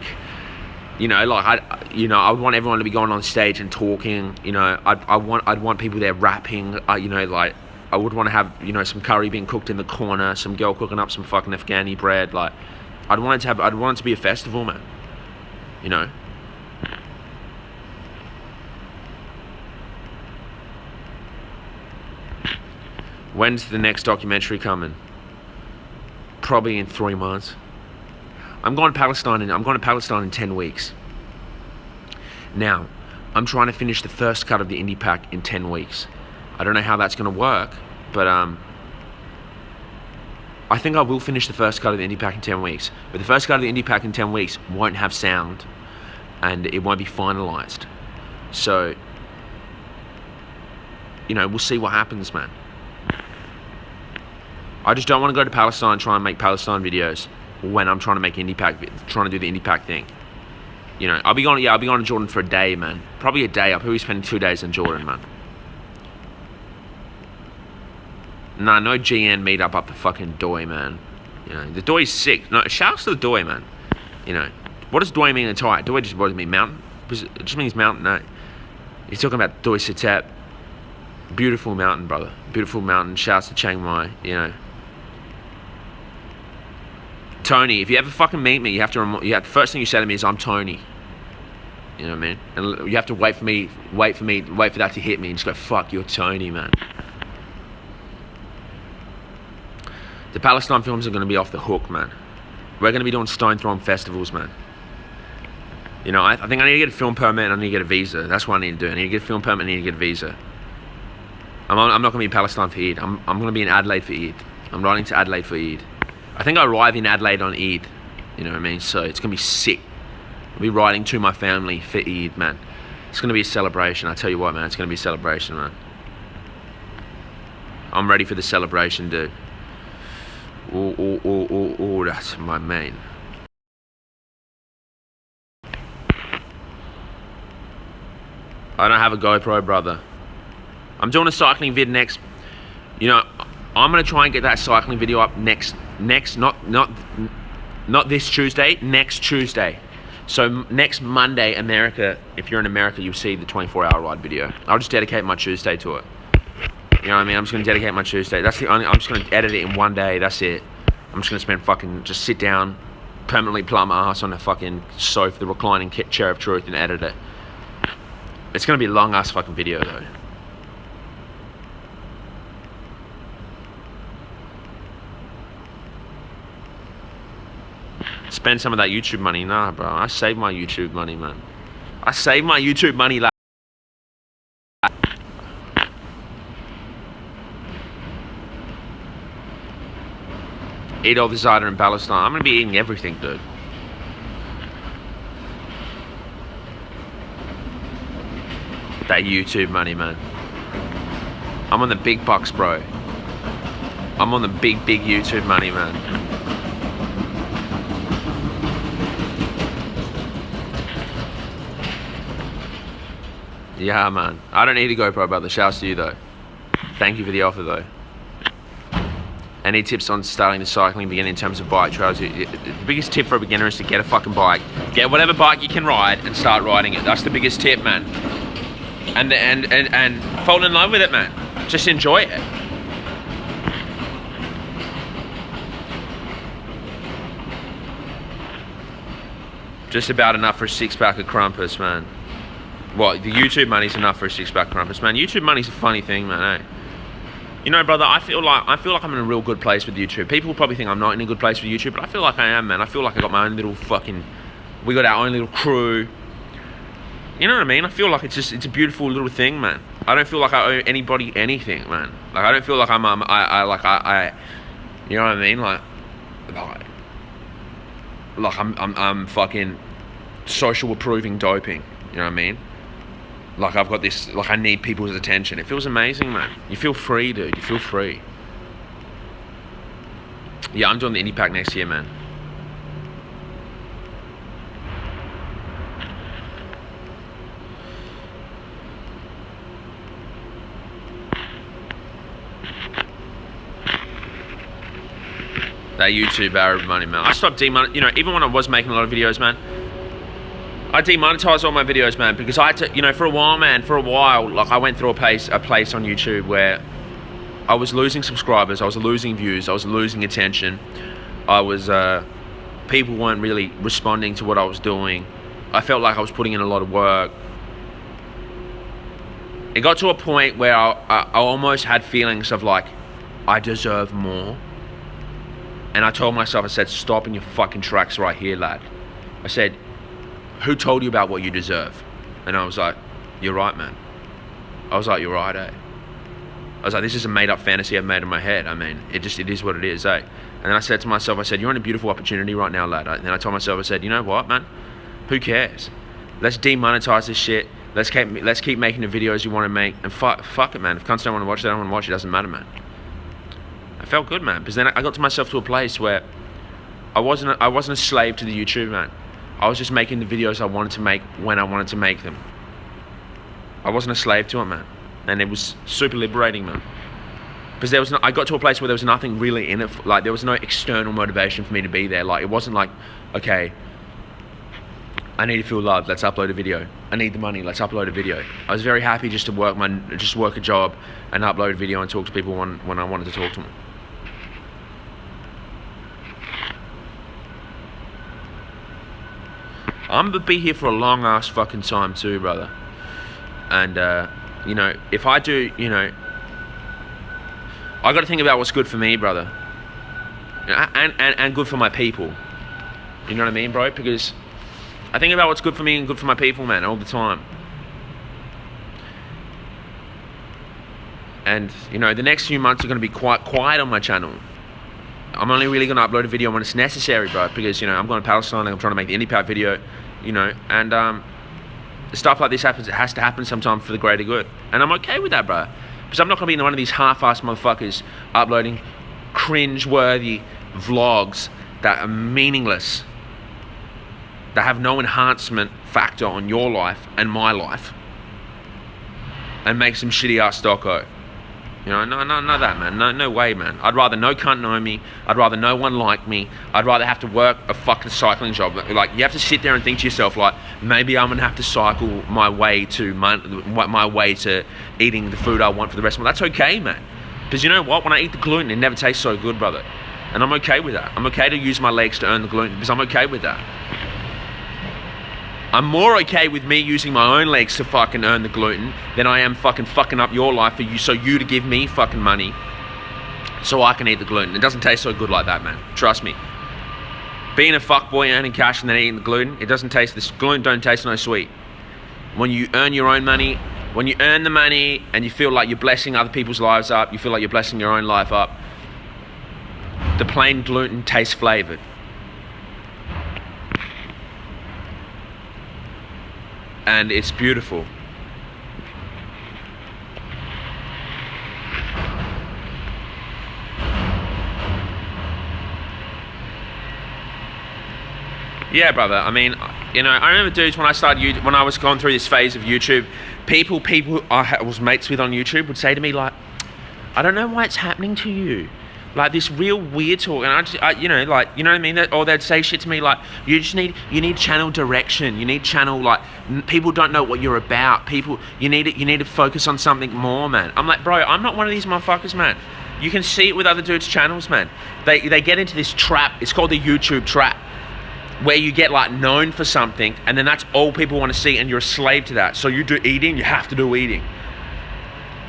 you know, like, I would want everyone to be going on stage and talking, you know, I'd want people there rapping, you know, like, I would want to have, you know, some curry being cooked in the corner, some girl cooking up some fucking Afghani bread, like, I'd want it to be a festival, man, you know. When's the next documentary coming? Probably in 3 months. I'm going to Palestine in 10 weeks. Now, I'm trying to finish the first cut of the indie pack in 10 weeks. I don't know how that's going to work, but I think I will finish the first cut of the indie pack in 10 weeks. But the first cut of the indie pack in 10 weeks won't have sound, and it won't be finalized. So, you know, we'll see what happens, man. I just don't want to go to Palestine and try and make Palestine videos when I'm trying to make trying to do the indie pack thing. You know, I'll be going to Jordan for a day, man. Probably a day. I'll probably spend 2 days in Jordan, man. Nah, no GN meetup up the fucking Doi, man. You know, the Doi's sick. No, shouts to the Doi, man. You know, what does Doi mean in Thai? Doi just, what does it mean? Mountain? It just means mountain, no. He's talking about Doi Satep. Beautiful mountain, brother. Beautiful mountain. Shouts to Chiang Mai, you know. Tony, if you ever fucking meet me, the first thing you say to me is, I'm Tony. You know what I mean? And you have to wait for that to hit me and just go, fuck, you're Tony, man. The Palestine films are going to be off the hook, man. We're going to be doing stone throwing festivals, man. You know, I think I need to get a film permit and I need to get a visa. That's what I need to do. I need to get a film permit and I need to get a visa. I'm not going to be in Palestine for Eid. I'm going to be in Adelaide for Eid. I'm riding to Adelaide for Eid. I think I arrive in Adelaide on Eid. You know what I mean? So it's going to be sick. I'll be riding to my family for Eid, man. It's going to be a celebration. I tell you what, man. It's going to be a celebration, man. I'm ready for the celebration, dude. Oh, that's my man. I don't have a GoPro, brother. I'm doing a cycling vid next. You know, I'm gonna try and get that cycling video up next, not this Tuesday, next Tuesday. So next Monday, America. If you're in America, you'll see the 24-hour ride video. I'll just dedicate my Tuesday to it. You know what I mean? I'm just gonna dedicate my Tuesday. I'm just gonna edit it in one day. That's it. I'm just gonna just sit down, permanently plumb my ass on the fucking sofa, the reclining chair of truth, and edit it. It's gonna be a long ass fucking video though. Spend some of that YouTube money. Nah, bro. I saved my YouTube money, man. I saved my YouTube money. Eat all the cider in Palestine. I'm gonna be eating everything, dude. That YouTube money, man. I'm on the big bucks, bro. I'm on the big YouTube money, man. Yeah, man. I don't need a GoPro, brother. Shouts to you, though. Thank you for the offer, though. Any tips on starting the cycling beginning in terms of bike trails? The biggest tip for a beginner is to get a fucking bike. Get whatever bike you can ride and start riding it. That's the biggest tip, man. And fall in love with it, man. Just enjoy it. Just about enough for a 6-pack of crumpets, man. Well, the YouTube money's enough for a 6-pack crumpets, man. YouTube money's a funny thing, man, eh? You know, brother, I feel like I'm in a real good place with YouTube. People probably think I'm not in a good place with YouTube, but I feel like I am, man. I feel like I got my own little we got our own little crew. You know what I mean? I feel like it's a beautiful little thing, man. I don't feel like I owe anybody anything, man. Like, I don't feel like I you know what I mean? Like I'm fucking social approving doping. You know what I mean? Like, I've got this, like, I need people's attention. It feels amazing, man. You feel free, dude. You feel free. Yeah, I'm doing the indie pack next year, man. That YouTube Arab money, man. I stopped you know, even when I was making a lot of videos, man, I demonetized all my videos, man, because I had to, you know, for a while, like, I went through a place on YouTube where I was losing subscribers, I was losing views, I was losing attention. People weren't really responding to what I was doing. I felt like I was putting in a lot of work. It got to a point where I almost had feelings of, like, I deserve more. And I told myself, I said, stop in your fucking tracks right here, lad. I said, who told you about what you deserve? And I was like, you're right, man. I was like, you're right, eh? I was like, this is a made-up fantasy I've made in my head. I mean, it is what it is, eh? And then I said to myself, I said, you're in a beautiful opportunity right now, lad. And then I told myself, I said, you know what, man? Who cares? Let's demonetize this shit. Let's keep making the videos you want to make. And fuck it, man. If cunts don't want to watch it, they don't want to watch it. It doesn't matter, man. I felt good, man. Because then I got to myself to a place where I wasn't a slave to the YouTube, man. I was just making the videos I wanted to make when I wanted to make them. I wasn't a slave to it, man. And it was super liberating, man. Because I got to a place where there was nothing really in it. Like, there was no external motivation for me to be there. Like, it wasn't like, okay, I need to feel loved, let's upload a video. I need the money, let's upload a video. I was very happy just to work a job and upload a video and talk to people when I wanted to talk to them. I'm gonna be here for a long ass fucking time too, brother. And you know, if I do, you know, I got to think about what's good for me, brother, and good for my people. You know what I mean, bro? Because I think about what's good for me and good for my people, man, all the time. And you know, the next few months are going to be quite quiet on my channel. I'm only really going to upload a video when it's necessary, bro, because, you know, I'm going to Palestine and I'm trying to make the IndiePat video, you know, and stuff like this happens. It has to happen sometime for the greater good. And I'm okay with that, bro. Because I'm not going to be one of these half-assed motherfuckers uploading cringe-worthy vlogs that are meaningless, that have no enhancement factor on your life and my life, and make some shitty-ass doco. You know, no that, man. No way, man. I'd rather no cunt know me. I'd rather no one like me. I'd rather have to work a fucking cycling job. Like, you have to sit there and think to yourself, like, maybe I'm gonna have to cycle my way to eating the food I want for the rest of my life. That's okay, man. Because you know what? When I eat the gluten, it never tastes so good, brother. And I'm okay with that. I'm okay to use my legs to earn the gluten because I'm okay with that. I'm more okay with me using my own legs to fucking earn the gluten than I am fucking up your life for you, so you to give me fucking money so I can eat the gluten. It doesn't taste so good like that, man. Trust me. Being a fuckboy, earning cash and then eating the gluten, this gluten don't taste no sweet. When you earn your own money, when you earn the money and you feel like you're blessing other people's lives up, you feel like you're blessing your own life up, the plain gluten tastes flavored. And it's beautiful. Yeah, brother. I mean, you know, I remember dudes when I was going through this phase of YouTube, people I was mates with on YouTube would say to me, like, I don't know why it's happening to you. Like, this real weird talk, and I you know, like, you know what I mean? Or they'd say shit to me like, you need channel direction. You need channel, like, people don't know what you're about. You need to focus on something more, man. I'm like, bro, I'm not one of these motherfuckers, man. You can see it with other dudes' channels, man. They get into this trap. It's called the YouTube trap, where you get, like, known for something, and then that's all people want to see, and you're a slave to that. So you do eating, you have to do eating.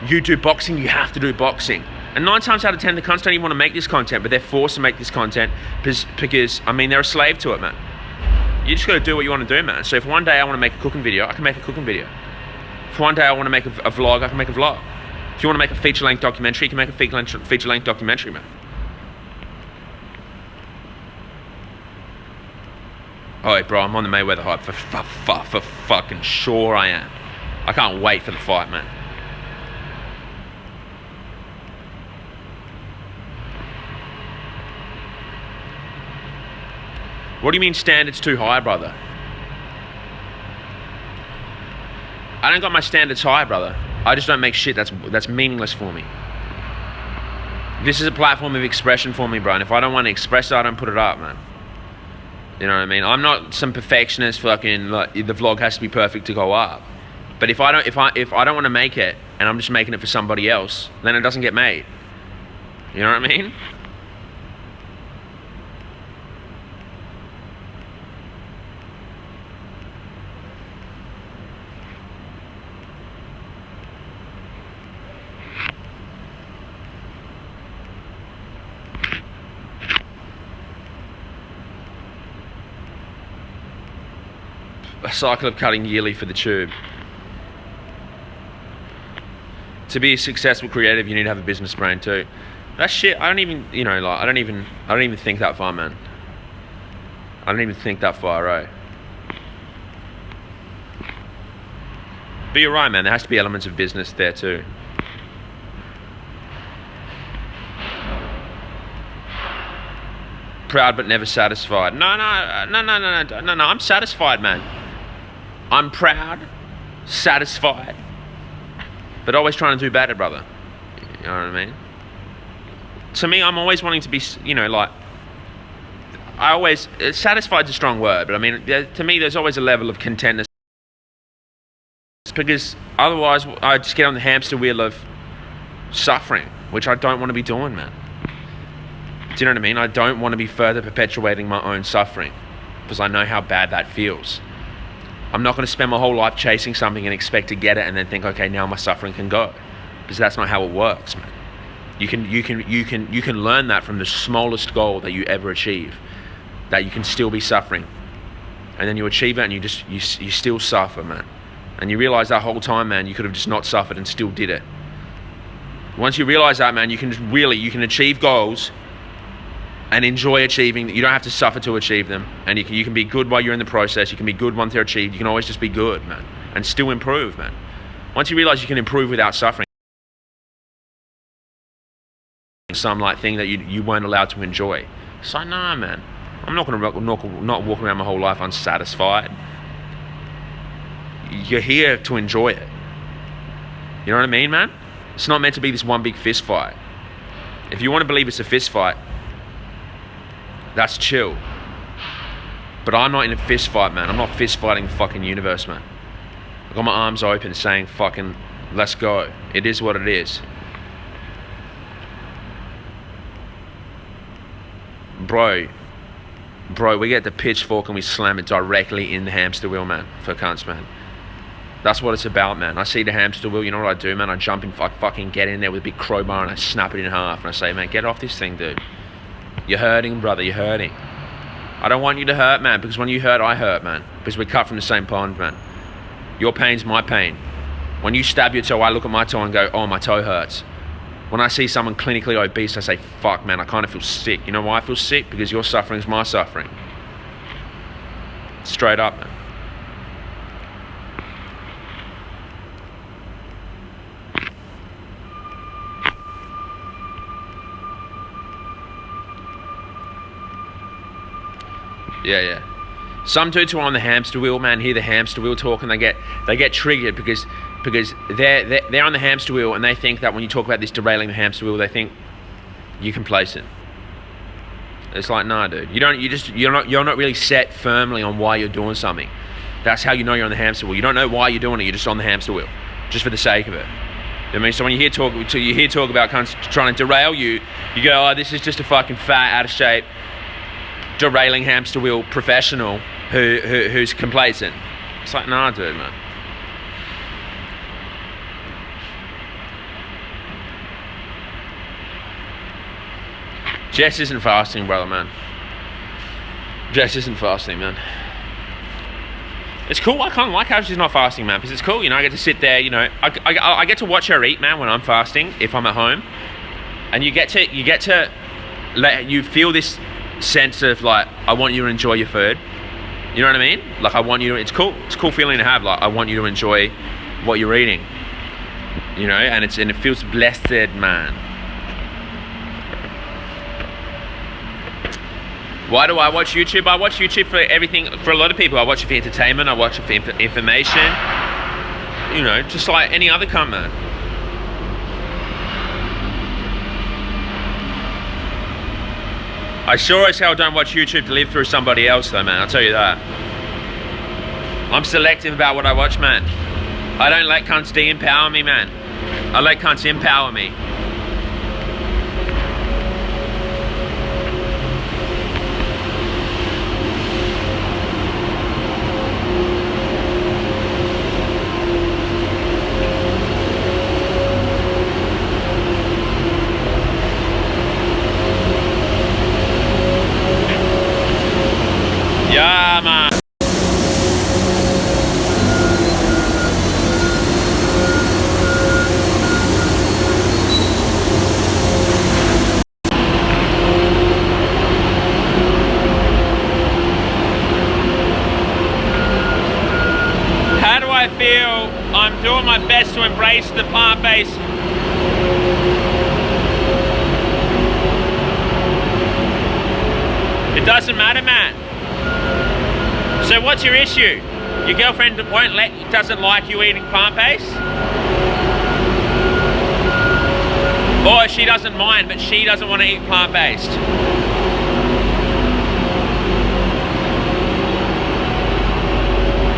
You do boxing, you have to do boxing. And 9 times out of 10, the cunts don't even want to make this content, but they're forced to make this content because, I mean, they're a slave to it, man. You just got to do what you want to do, man. So if one day I want to make a cooking video, I can make a cooking video. If one day I want to make a vlog, I can make a vlog. If you want to make a feature-length documentary, you can make a feature-length documentary, man. Oh, wait, bro, I'm on the Mayweather hype. For fucking sure I am. I can't wait for the fight, man. What do you mean standards too high, brother? I don't got my standards high, brother. I just don't make shit that's meaningless for me. This is a platform of expression for me, bro. And if I don't want to express it, I don't put it up, man. You know what I mean? I'm not some perfectionist fucking, like, the vlog has to be perfect to go up. But if I don't want to make it and I'm just making it for somebody else, then it doesn't get made. You know what I mean? a cycle of cutting yearly for the tube. To be a successful creative, you need to have a business brain too. That shit, I don't even think that far, man. I don't even think that far, right? But you're right, man. There has to be elements of business there too. Proud but never satisfied. No. I'm satisfied, man. I'm proud, satisfied, but always trying to do better, brother. You know what I mean? To me, I'm always wanting to be, satisfied's a strong word, but I mean, to me, there's always a level of contentness. Because otherwise, I just get on the hamster wheel of suffering, which I don't want to be doing, man. Do you know what I mean? I don't want to be further perpetuating my own suffering because I know how bad that feels. I'm not going to spend my whole life chasing something and expect to get it and then think, okay, now my suffering can go, because that's not how it works, man. You can learn that from the smallest goal that you ever achieve, that you can still be suffering, and then you achieve it and you still suffer, man. And you realize that whole time, man, you could have just not suffered and still did it. Once you realize that, man, you can achieve goals and enjoy achieving. You don't have to suffer to achieve them, and you can be good while you're in the process. You can be good once they're achieved. You can always just be good, man, and still improve, man. Once you realize you can improve without suffering, some thing that you weren't allowed to enjoy. It's like, nah, man, I'm not gonna not walk around my whole life unsatisfied. You're here to enjoy it. You know what I mean, man? It's not meant to be this one big fist fight. If you want to believe it's a fist fight, that's chill. But I'm not in a fist fight, man. I'm not fist fighting the fucking universe, man. I got my arms open saying, fucking, let's go. It is what it is. Bro, we get the pitchfork and we slam it directly in the hamster wheel, man, for cunts, man. That's what it's about, man. I see the hamster wheel, you know what I do, man? I jump in, I fucking get in there with a big crowbar and I snap it in half and I say, man, get off this thing, dude. You're hurting, brother, you're hurting. I don't want you to hurt, man, because when you hurt, I hurt, man. Because we're cut from the same pond, man. Your pain's my pain. When you stab your toe, I look at my toe and go, oh, my toe hurts. When I see someone clinically obese, I say, fuck, man, I kind of feel sick. You know why I feel sick? Because your suffering's my suffering. Straight up, man. Yeah. Some dudes who are on the hamster wheel, man, hear the hamster wheel talk and they get triggered because they're on the hamster wheel and they think that when you talk about this derailing the hamster wheel, they think you're complacent. It's like, nah, dude. You're not really set firmly on why you're doing something. That's how you know you're on the hamster wheel. You don't know why you're doing it. You're just on the hamster wheel, just for the sake of it. You know what I mean? So when you hear talk about trying to derail you, you go, oh, this is just a fucking fat, out of shape, derailing hamster wheel professional who's complacent. It's like, nah, dude, man. Jess isn't fasting, brother, man. Jess isn't fasting, man. It's cool. I kind of like how she's not fasting, man, because it's cool. You know, I get to sit there. You know, I get to watch her eat, man, when I'm fasting, if I'm at home, and you get to let you feel this sense of like, I want you to enjoy your food. You know what I mean? Like, I want you to. It's cool. It's a cool feeling to have. Like, I want you to enjoy what you're eating. You know, and it feels blessed, man. Why do I watch YouTube? I watch YouTube for everything. For a lot of people, I watch it for entertainment. I watch it for information. You know, just like any other cunt, man. I sure as hell don't watch YouTube to live through somebody else, though, man. I'll tell you that. I'm selective about what I watch, man. I don't let cunts de-empower me, man. I let cunts empower me. Yeah, man. plant-based, the plant-based. It doesn't matter, man. So what's your issue? Your girlfriend doesn't like you eating plant-based? Or she doesn't mind, but she doesn't want to eat plant-based?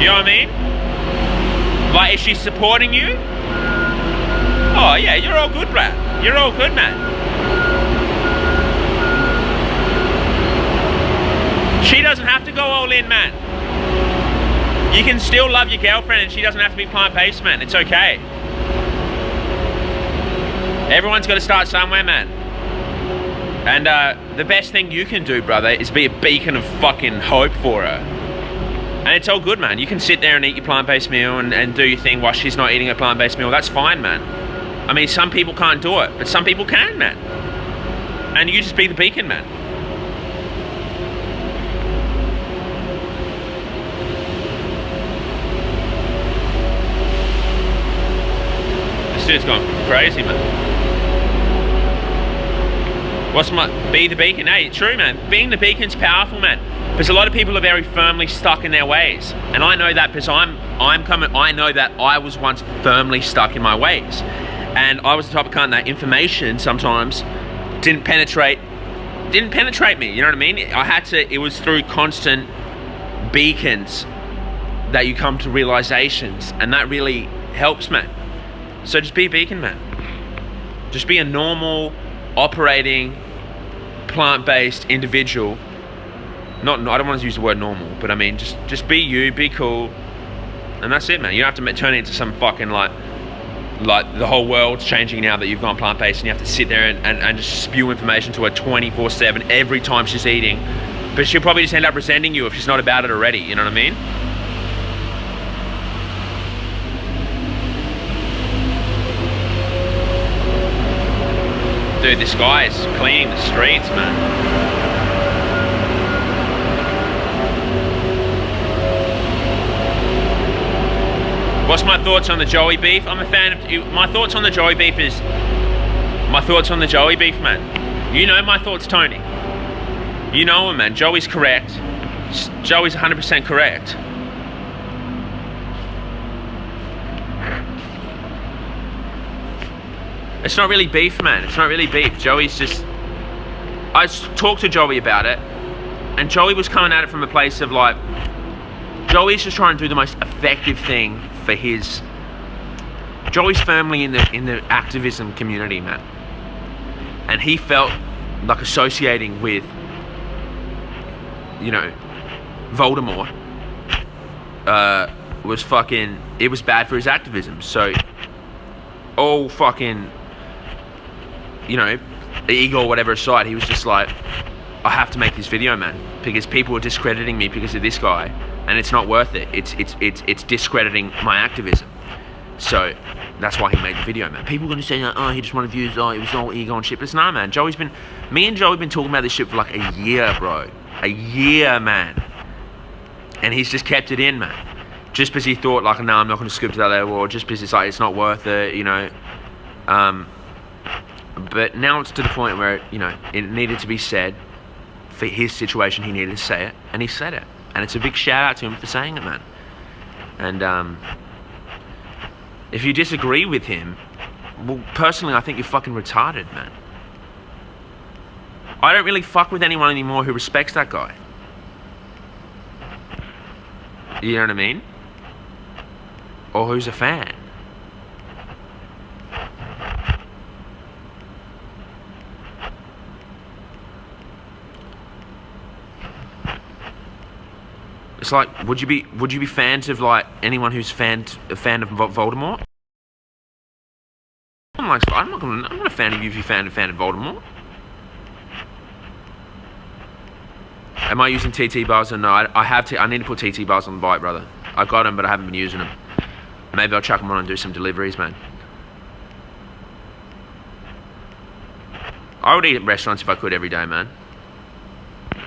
You know what I mean? Like, is she supporting you? Oh yeah, you're all good, Brad. You're all good, man. She doesn't have to go all in, man. You can still love your girlfriend and she doesn't have to be plant-based, man. It's okay. Everyone's got to start somewhere, man. And the best thing you can do, brother, is be a beacon of fucking hope for her. And it's all good, man. You can sit there and eat your plant-based meal and do your thing while she's not eating a plant-based meal. That's fine, man. I mean, some people can't do it, but some people can, man. And you just be the beacon, man. This dude's gone crazy, man. Be the beacon? Hey, it's true, man. Being the beacon's powerful, man. Because a lot of people are very firmly stuck in their ways, and I know that because I know that I was once firmly stuck in my ways, and I was the type of cunt that information sometimes didn't penetrate me. You know what I mean? It was through constant beacons that you come to realizations, and that really helps, man. So just be a beacon, man. Just be a normal, operating, plant-based individual. I don't want to use the word normal, but I mean, just be you, be cool, and that's it, man. You don't have to turn it into some fucking like the whole world's changing now that you've gone plant-based, and you have to sit there and just spew information to her 24/7 every time she's eating. But she'll probably just end up resenting you if she's not about it already, you know what I mean? Dude, this guy is cleaning the streets, man. What's my thoughts on the Joey beef? I'm a fan of... My thoughts on the Joey beef, man. You know my thoughts, Tony. You know him, man. Joey's correct. Joey's 100% correct. It's not really beef, man. It's not really beef. Joey's just... I talked to Joey about it, and Joey was coming at it from a place of like... Joey's just trying to do the most effective thing for his... Joey's firmly in the activism community, man. And he felt like associating with, you know, Voldemort was fucking... It was bad for his activism. So, all fucking... You know, ego or whatever aside, he was just like, I have to make this video, man, because people are discrediting me because of this guy, and it's not worth it. It's discrediting my activism. So that's why he made the video, man. People are gonna say, oh, he just wanted views, oh, it was all ego and shit. But it's not, man. Me and Joey have been talking about this shit for like a year, bro. A year, man. And he's just kept it in, man. Just because he thought like, no, I'm not gonna scoop to that level, or just because it's like, it's not worth it, you know. But now it's to the point where, you know, it needed to be said. For his situation, he needed to say it, and he said it. And it's a big shout out to him for saying it, man. And if you disagree with him, well, personally, I think you're fucking retarded, man. I don't really fuck with anyone anymore who respects that guy. You know what I mean? Or who's a fan. It's like, would you be fans of like anyone who's a fan of Voldemort? I'm not a fan of you if you're a fan of Voldemort. Am I using TT bars or no? I need to put TT bars on the bike, brother. I got them, but I haven't been using them. Maybe I'll chuck them on and do some deliveries, man. I would eat at restaurants if I could every day, man.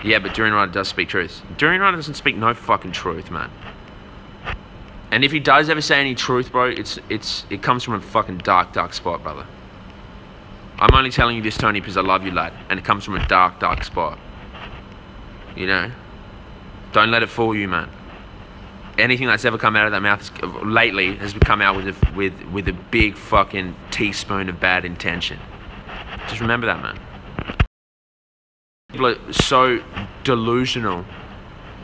Yeah, but Durian Rider does speak truth. Durian Rider doesn't speak no fucking truth, man. And if he does ever say any truth, bro, it comes from a fucking dark spot, brother. I'm only telling you this, Tony, because I love you, lad. And it comes from a dark spot. You know? Don't let it fool you, man. Anything that's ever come out of that mouth lately has come out with a big fucking teaspoon of bad intention. Just remember that, man. People are so delusional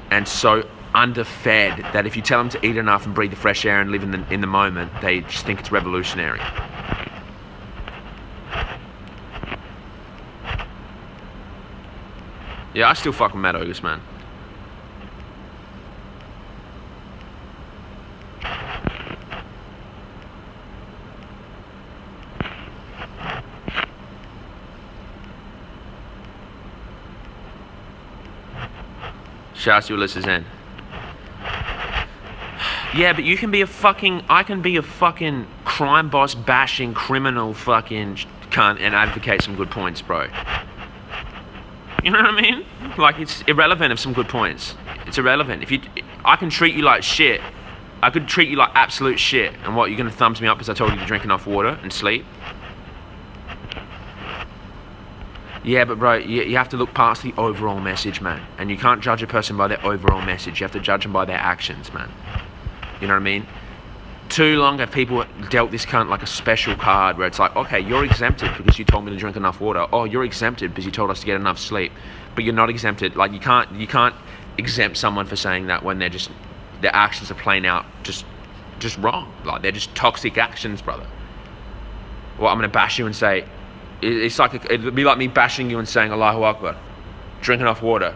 and so underfed that if you tell them to eat enough and breathe the fresh air and live in the moment, they just think it's revolutionary. Yeah, I still fuck with Matt Ogus, man. Shas, Ulysses in. Yeah, but I can be a fucking crime boss bashing criminal fucking cunt and advocate some good points, bro. You know what I mean? Like, it's irrelevant of some good points. It's irrelevant. I can treat you like shit. I could treat you like absolute shit. And what, you're gonna thumbs me up because I told you to drink enough water and sleep? Yeah, but bro, you have to look past the overall message, man. And you can't judge a person by their overall message. You have to judge them by their actions, man. You know what I mean? Too long have people dealt this cunt like a special card where it's like, okay, you're exempted because you told me to drink enough water. Oh, you're exempted because you told us to get enough sleep. But you're not exempted. Like, you can't exempt someone for saying that when their actions are plain out just wrong. Like, they're just toxic actions, brother. Well, I'm gonna bash you and say, it'd be like me bashing you and saying Allahu Akbar, drink enough water,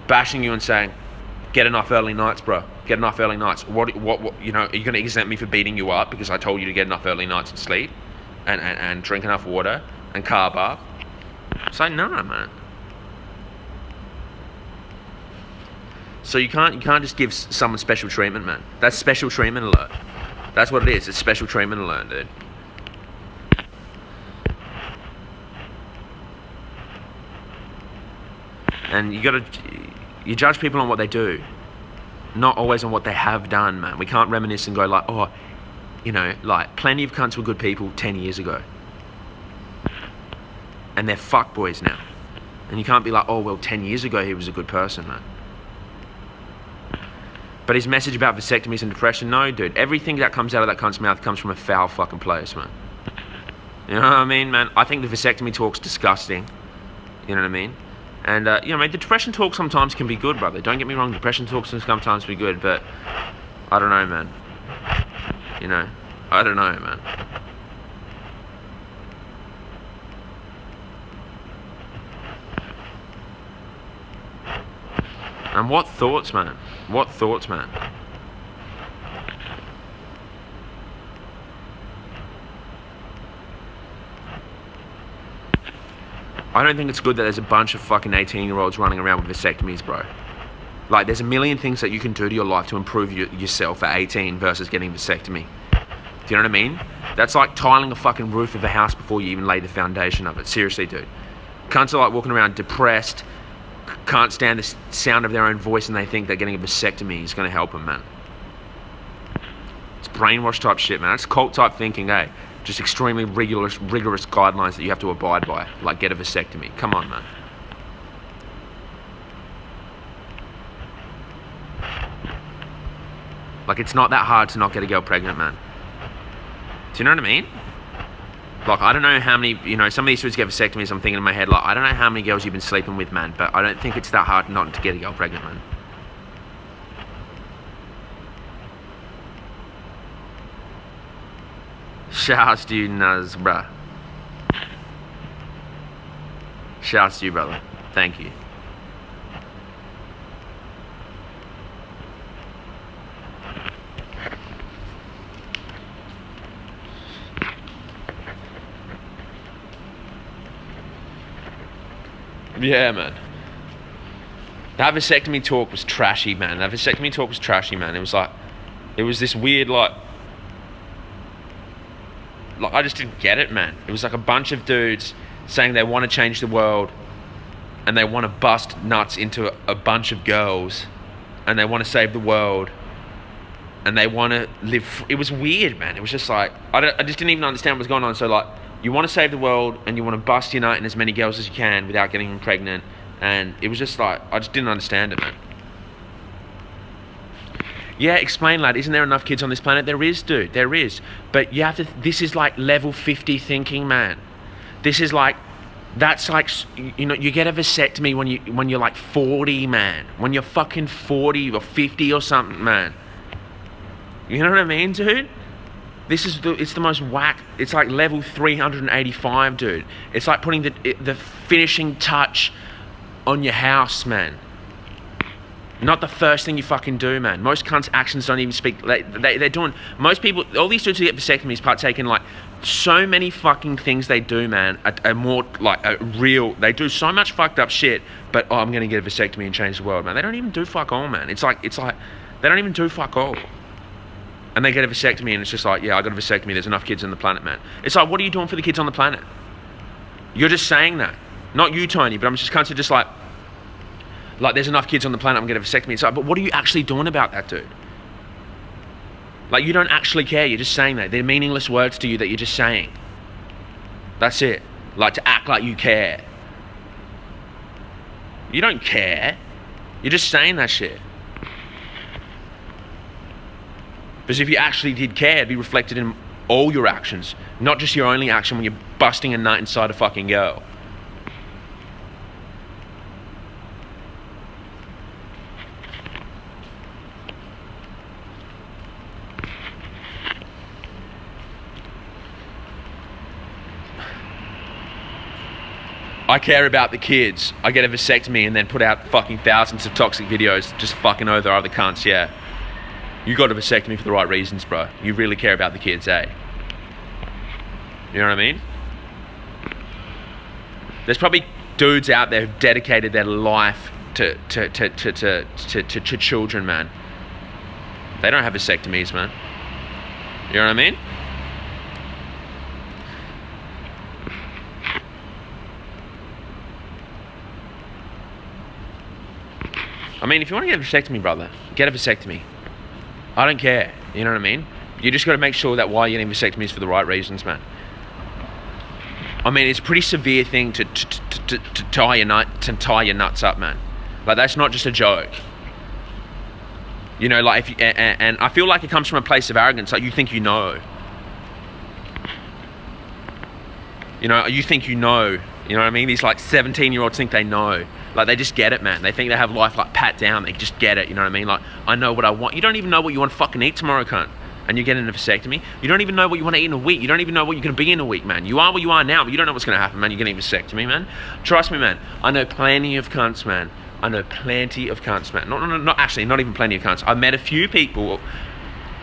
bashing you and saying get enough early nights, bro, get enough early nights. What you know, are you gonna exempt me for beating you up because I told you to get enough early nights and sleep and drink enough water and carb up? Say no, man. So you can't just give someone special treatment, man. That's special treatment alert. That's what it is. It's special treatment alert, dude. And you judge people on what they do, not always on what they have done, man. We can't reminisce and go like, oh, you know, like, plenty of cunts were good people 10 years ago. And they're fuckboys now. And you can't be like, oh, well, 10 years ago he was a good person, man. But his message about vasectomies and depression, no, dude. Everything that comes out of that cunt's mouth comes from a foul fucking place, man. You know what I mean, man? I think the vasectomy talk's disgusting. You know what I mean? And, you know, mate, the depression talk sometimes can be good, brother. Don't get me wrong, depression talk sometimes be good, but I don't know, man. You know, I don't know, man. And what thoughts, man? What thoughts, man? I don't think it's good that there's a bunch of fucking 18-year-olds running around with vasectomies, bro. Like, there's a million things that you can do to your life to improve yourself at 18 versus getting a vasectomy. Do you know what I mean? That's like tiling a fucking roof of a house before you even lay the foundation of it. Seriously, dude. Cunts are like walking around depressed, can't stand the sound of their own voice, and they think that getting a vasectomy is going to help them, man. It's brainwash type shit, man. It's cult type thinking, eh? Just extremely rigorous guidelines that you have to abide by, like get a vasectomy. Come on, man. Like, it's not that hard to not get a girl pregnant, man. Do you know what I mean? Like, I don't know how many, you know, some of these dudes get vasectomies. I'm thinking in my head, like, I don't know how many girls you've been sleeping with, man, but I don't think it's that hard not to get a girl pregnant, man. Shouts to you, Nuz, bruh. Shouts to you, brother. Thank you. Yeah, man. That vasectomy talk was trashy, man. It was like, it was this weird, like, I just didn't get it, man. It was like a bunch of dudes saying they want to change the world and they want to bust nuts into a bunch of girls and they want to save the world and they want to live. It was weird, man. It was just like, I just didn't even understand what was going on. So like, you want to save the world and you want to bust your nut in as many girls as you can without getting them pregnant. And it was just like, I just didn't understand it, man. Yeah, explain, lad. Isn't there enough kids on this planet? There is, dude. There is. But you have to, this is like level 50 thinking, man. This is like, that's like, you know, you get a vasectomy when you're like 40, man. When you're fucking 40 or 50 or something, man. You know what I mean, dude? This is it's the most whack. It's like level 385, dude. It's like putting the finishing touch on your house, man. Not the first thing you fucking do, man. Most cunts' actions don't even speak. They're doing, most people, all these dudes who get vasectomies partake in like so many fucking things they do, man, are more like a real, they do so much fucked up shit, but oh, I'm gonna get a vasectomy and change the world, man. They don't even do fuck all, man. It's like, they don't even do fuck all. And they get a vasectomy and it's just like, yeah, I got a vasectomy, there's enough kids on the planet, man. It's like, what are you doing for the kids on the planet? You're just saying that. Not you, Tony, but I'm just kind of just like there's enough kids on the planet, I'm gonna have a vasectomy. It's like, but what are you actually doing about that, dude? Like, you don't actually care, you're just saying that. They're meaningless words to you that you're just saying. That's it. Like, to act like you care. You don't care. You're just saying that shit. Because if you actually did care, it'd be reflected in all your actions, not just your only action when you're busting a nut inside a fucking girl. I care about the kids. I get a vasectomy and then put out fucking thousands of toxic videos just fucking over other cunts, yeah. You got a vasectomy for the right reasons, bro. You really care about the kids, eh? You know what I mean? There's probably dudes out there who've dedicated their life to children, man. They don't have vasectomies, man. You know what I mean? I mean, if you want to get a vasectomy, brother, get a vasectomy. I don't care. You know what I mean? You just got to make sure that why you're getting vasectomies for the right reasons, man. I mean, it's a pretty severe thing to tie your nuts up, man. Like, that's not just a joke. You know, like, if you, and I feel like it comes from a place of arrogance. Like, you think you know. You know, you think you know. You know what I mean? These like 17-year-olds think they know. Like, they just get it, man. They think they have life like pat down. They just get it, you know what I mean? Like, I know what I want. You don't even know what you want to fucking eat tomorrow, cunt. And you're getting a vasectomy. You don't even know what you want to eat in a week. You don't even know what you're going to be in a week, man. You are what you are now, but you don't know what's going to happen, man. You're getting a vasectomy, man. Trust me, man. I know plenty of cunts, man. I know plenty of cunts, man. Not even plenty of cunts. I've met a few people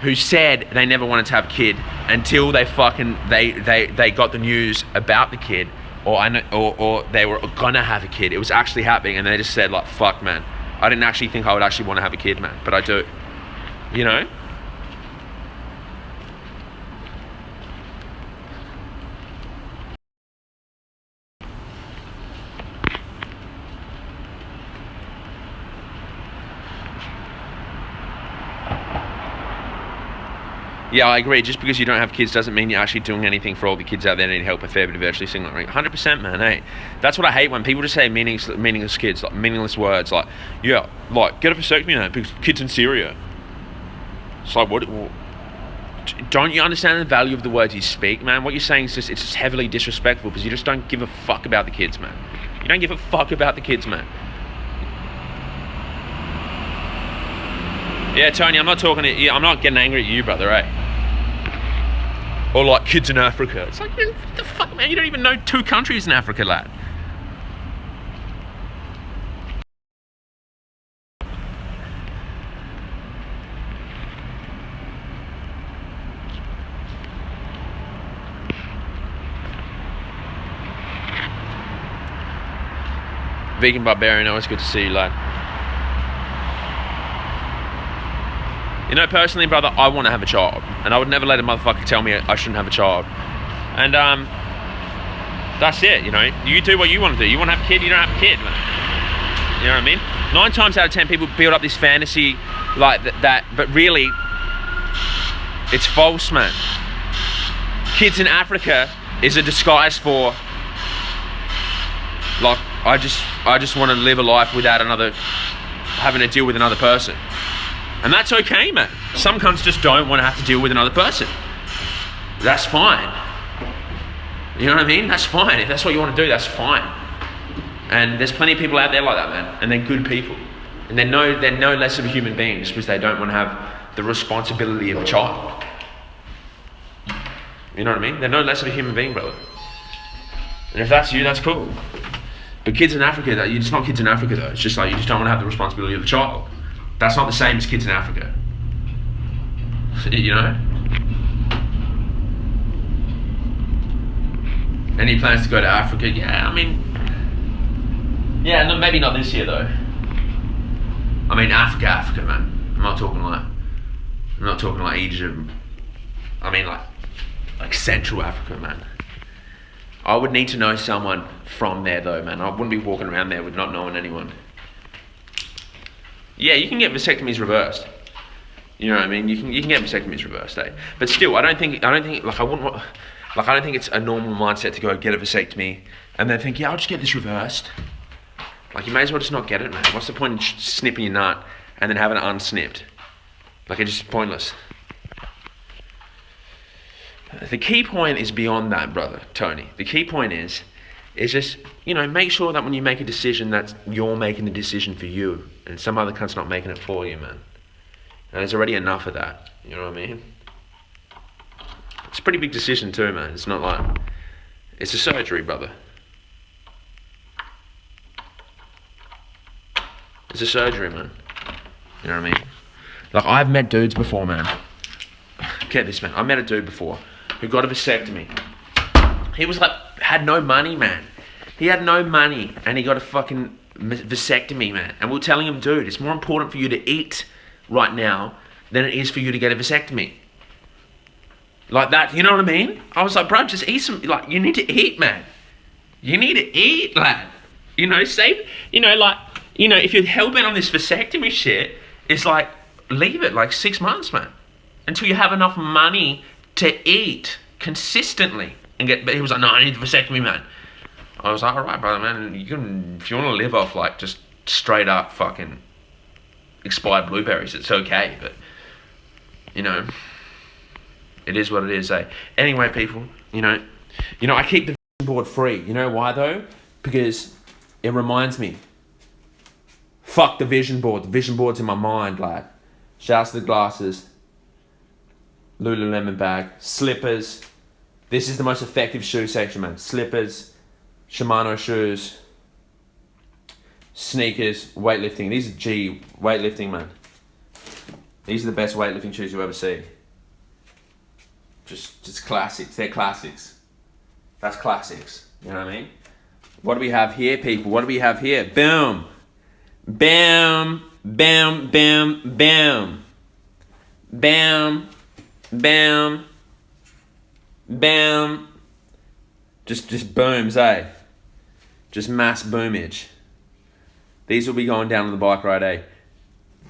who said they never wanted to have a kid until they fucking, they got the news about the kid. Or they were gonna have a kid. It was actually happening, and they just said like, "Fuck, man, I didn't actually think I would actually want to have a kid, man, but I do." You know? Yeah, I agree. Just because you don't have kids doesn't mean you're actually doing anything for all the kids out there that need help. A fair bit of virtually single. 100%, man. Hey, that's what I hate when people just say meaningless kids, like meaningless words. Like, yeah, like get a vasectomy now because kids in Syria. It's like, what? Don't you understand the value of the words you speak, man? What you're saying is it's just heavily disrespectful because you just don't give a fuck about the kids, man. You don't give a fuck about the kids, man. Yeah, Tony, I'm not talking to you. I'm not getting angry at you, brother, eh? Or like kids in Africa. It's like, what the fuck, man? You don't even know 2 countries in Africa, lad. Vegan Barbarian, always good to see you, lad. You know, personally, brother, I want to have a child. And I would never let a motherfucker tell me I shouldn't have a child. And, that's it, you know. You do what you want to do. You want to have a kid, you don't have a kid, man. You know what I mean? 9 times out of 10, people build up this fantasy like that, but really, It's false, man. Kids in Africa is a disguise for, like, I just want to live a life without having to deal with another person. And that's okay, man. Some cunts just don't want to have to deal with another person. That's fine. You know what I mean? That's fine. If that's what you want to do, that's fine. And there's plenty of people out there like that, man. And they're good people. And they're no less of a human being just because they don't want to have the responsibility of a child. You know what I mean? They're no less of a human being, brother. And if that's you, that's cool. But kids in Africa, it's not kids in Africa though. It's just like you just don't want to have the responsibility of the child. That's not the same as kids in Africa. You know? Any plans to go to Africa? Yeah, I mean... Yeah, no, maybe not this year though. I mean Africa, man. I'm not talking like Egypt. I mean like Central Africa, man. I would need to know someone from there though, man. I wouldn't be walking around there with not knowing anyone. Yeah, you can get vasectomies reversed. You know what I mean? You can get vasectomies reversed, eh? But still, I don't think it's a normal mindset to go get a vasectomy and then think, yeah, I'll just get this reversed. Like, you may as well just not get it, man. What's the point in snipping your nut and then having it unsnipped? Like, it's just pointless. The key point is beyond that, brother, Tony. The key point is just, you know, make sure that when you make a decision that you're making the decision for you and some other cunt's not making it for you, man. And there's already enough of that, you know what I mean? It's a pretty big decision too, man. It's not like, it's a surgery, brother. It's a surgery, man. You know what I mean? Like, I've met dudes before, man. Get this, man. I met a dude before who got a vasectomy. He was like, had no money, man. He had no money and he got a fucking vasectomy, man. And we're telling him, dude, it's more important for you to eat right now than it is for you to get a vasectomy. Like that, you know what I mean? I was like, bro, just eat some, like, you need to eat, man. You need to eat, lad. You know, save, you know, like, you know, if you're hell-bent on this vasectomy shit, it's like, leave it like 6 months, man. Until you have enough money to eat consistently and get, but he was like, no, I need the vasectomy, man. I was like, all right, brother, man, if you want to live off like just straight up fucking expired blueberries, it's okay, but, you know, it is what it is, eh? Anyway, people, you know, I keep the vision board free. You know why though? Because it reminds me, fuck the vision board. The vision board's in my mind, lad. Shouts to the glasses, Lululemon bag, slippers. This is the most effective shoe section, man. Slippers, Shimano shoes, sneakers, weightlifting. These are G weightlifting, man. These are the best weightlifting shoes you'll ever see. Just classics. They're classics. That's classics. You know what I mean? What do we have here, people? What do we have here? Boom. Bam. Bam. Bam. Bam. Bam. Bam. Bam. Just booms, eh? Just mass boomage. These will be going down on the bike ride, eh?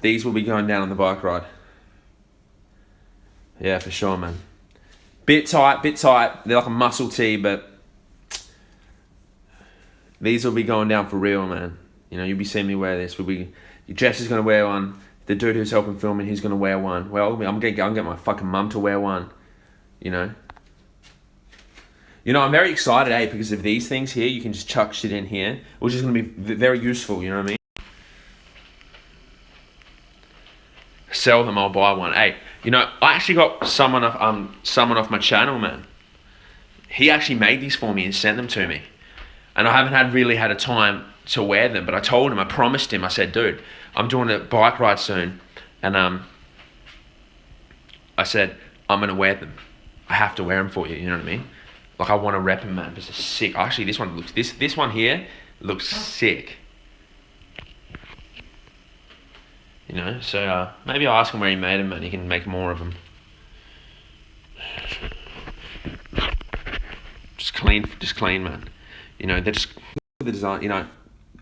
These will be going down on the bike ride. Yeah, for sure, man. Bit tight. They're like a muscle tee, but these will be going down for real, man. You know, you'll be seeing me wear this. Your Jess is going to wear one. The dude who's helping filming, he's going to wear one. Well, I'm going to get my fucking mum to wear one, you know. You know, I'm very excited, eh, because of these things here. You can just chuck shit in here, which is going to be very useful, you know what I mean? Sell them, I'll buy one. Hey, you know, I actually got someone off my channel, man. He actually made these for me and sent them to me. And I haven't really had a time to wear them, but I told him, I promised him, I said, dude, I'm doing a bike ride soon, and I said, I'm going to wear them. I have to wear them for you, you know what I mean? Like, I want to rep them, man. This is sick. Actually, this one here looks sick. You know, so maybe I'll ask him where he made them, and he can make more of them. Just clean, man. You know, they're just the design. You know,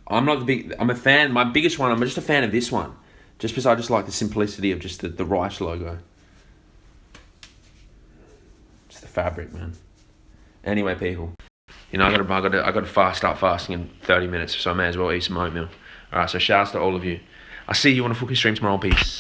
I'm a fan. My biggest one. I'm just a fan of this one, just because I just like the simplicity of just the Rice logo. fabric, man. Anyway, people, you know, I gotta start fasting in 30 minutes, so I may as well eat some oatmeal. All right, so shouts to all of you. I'll see you on a fucking stream tomorrow. Peace.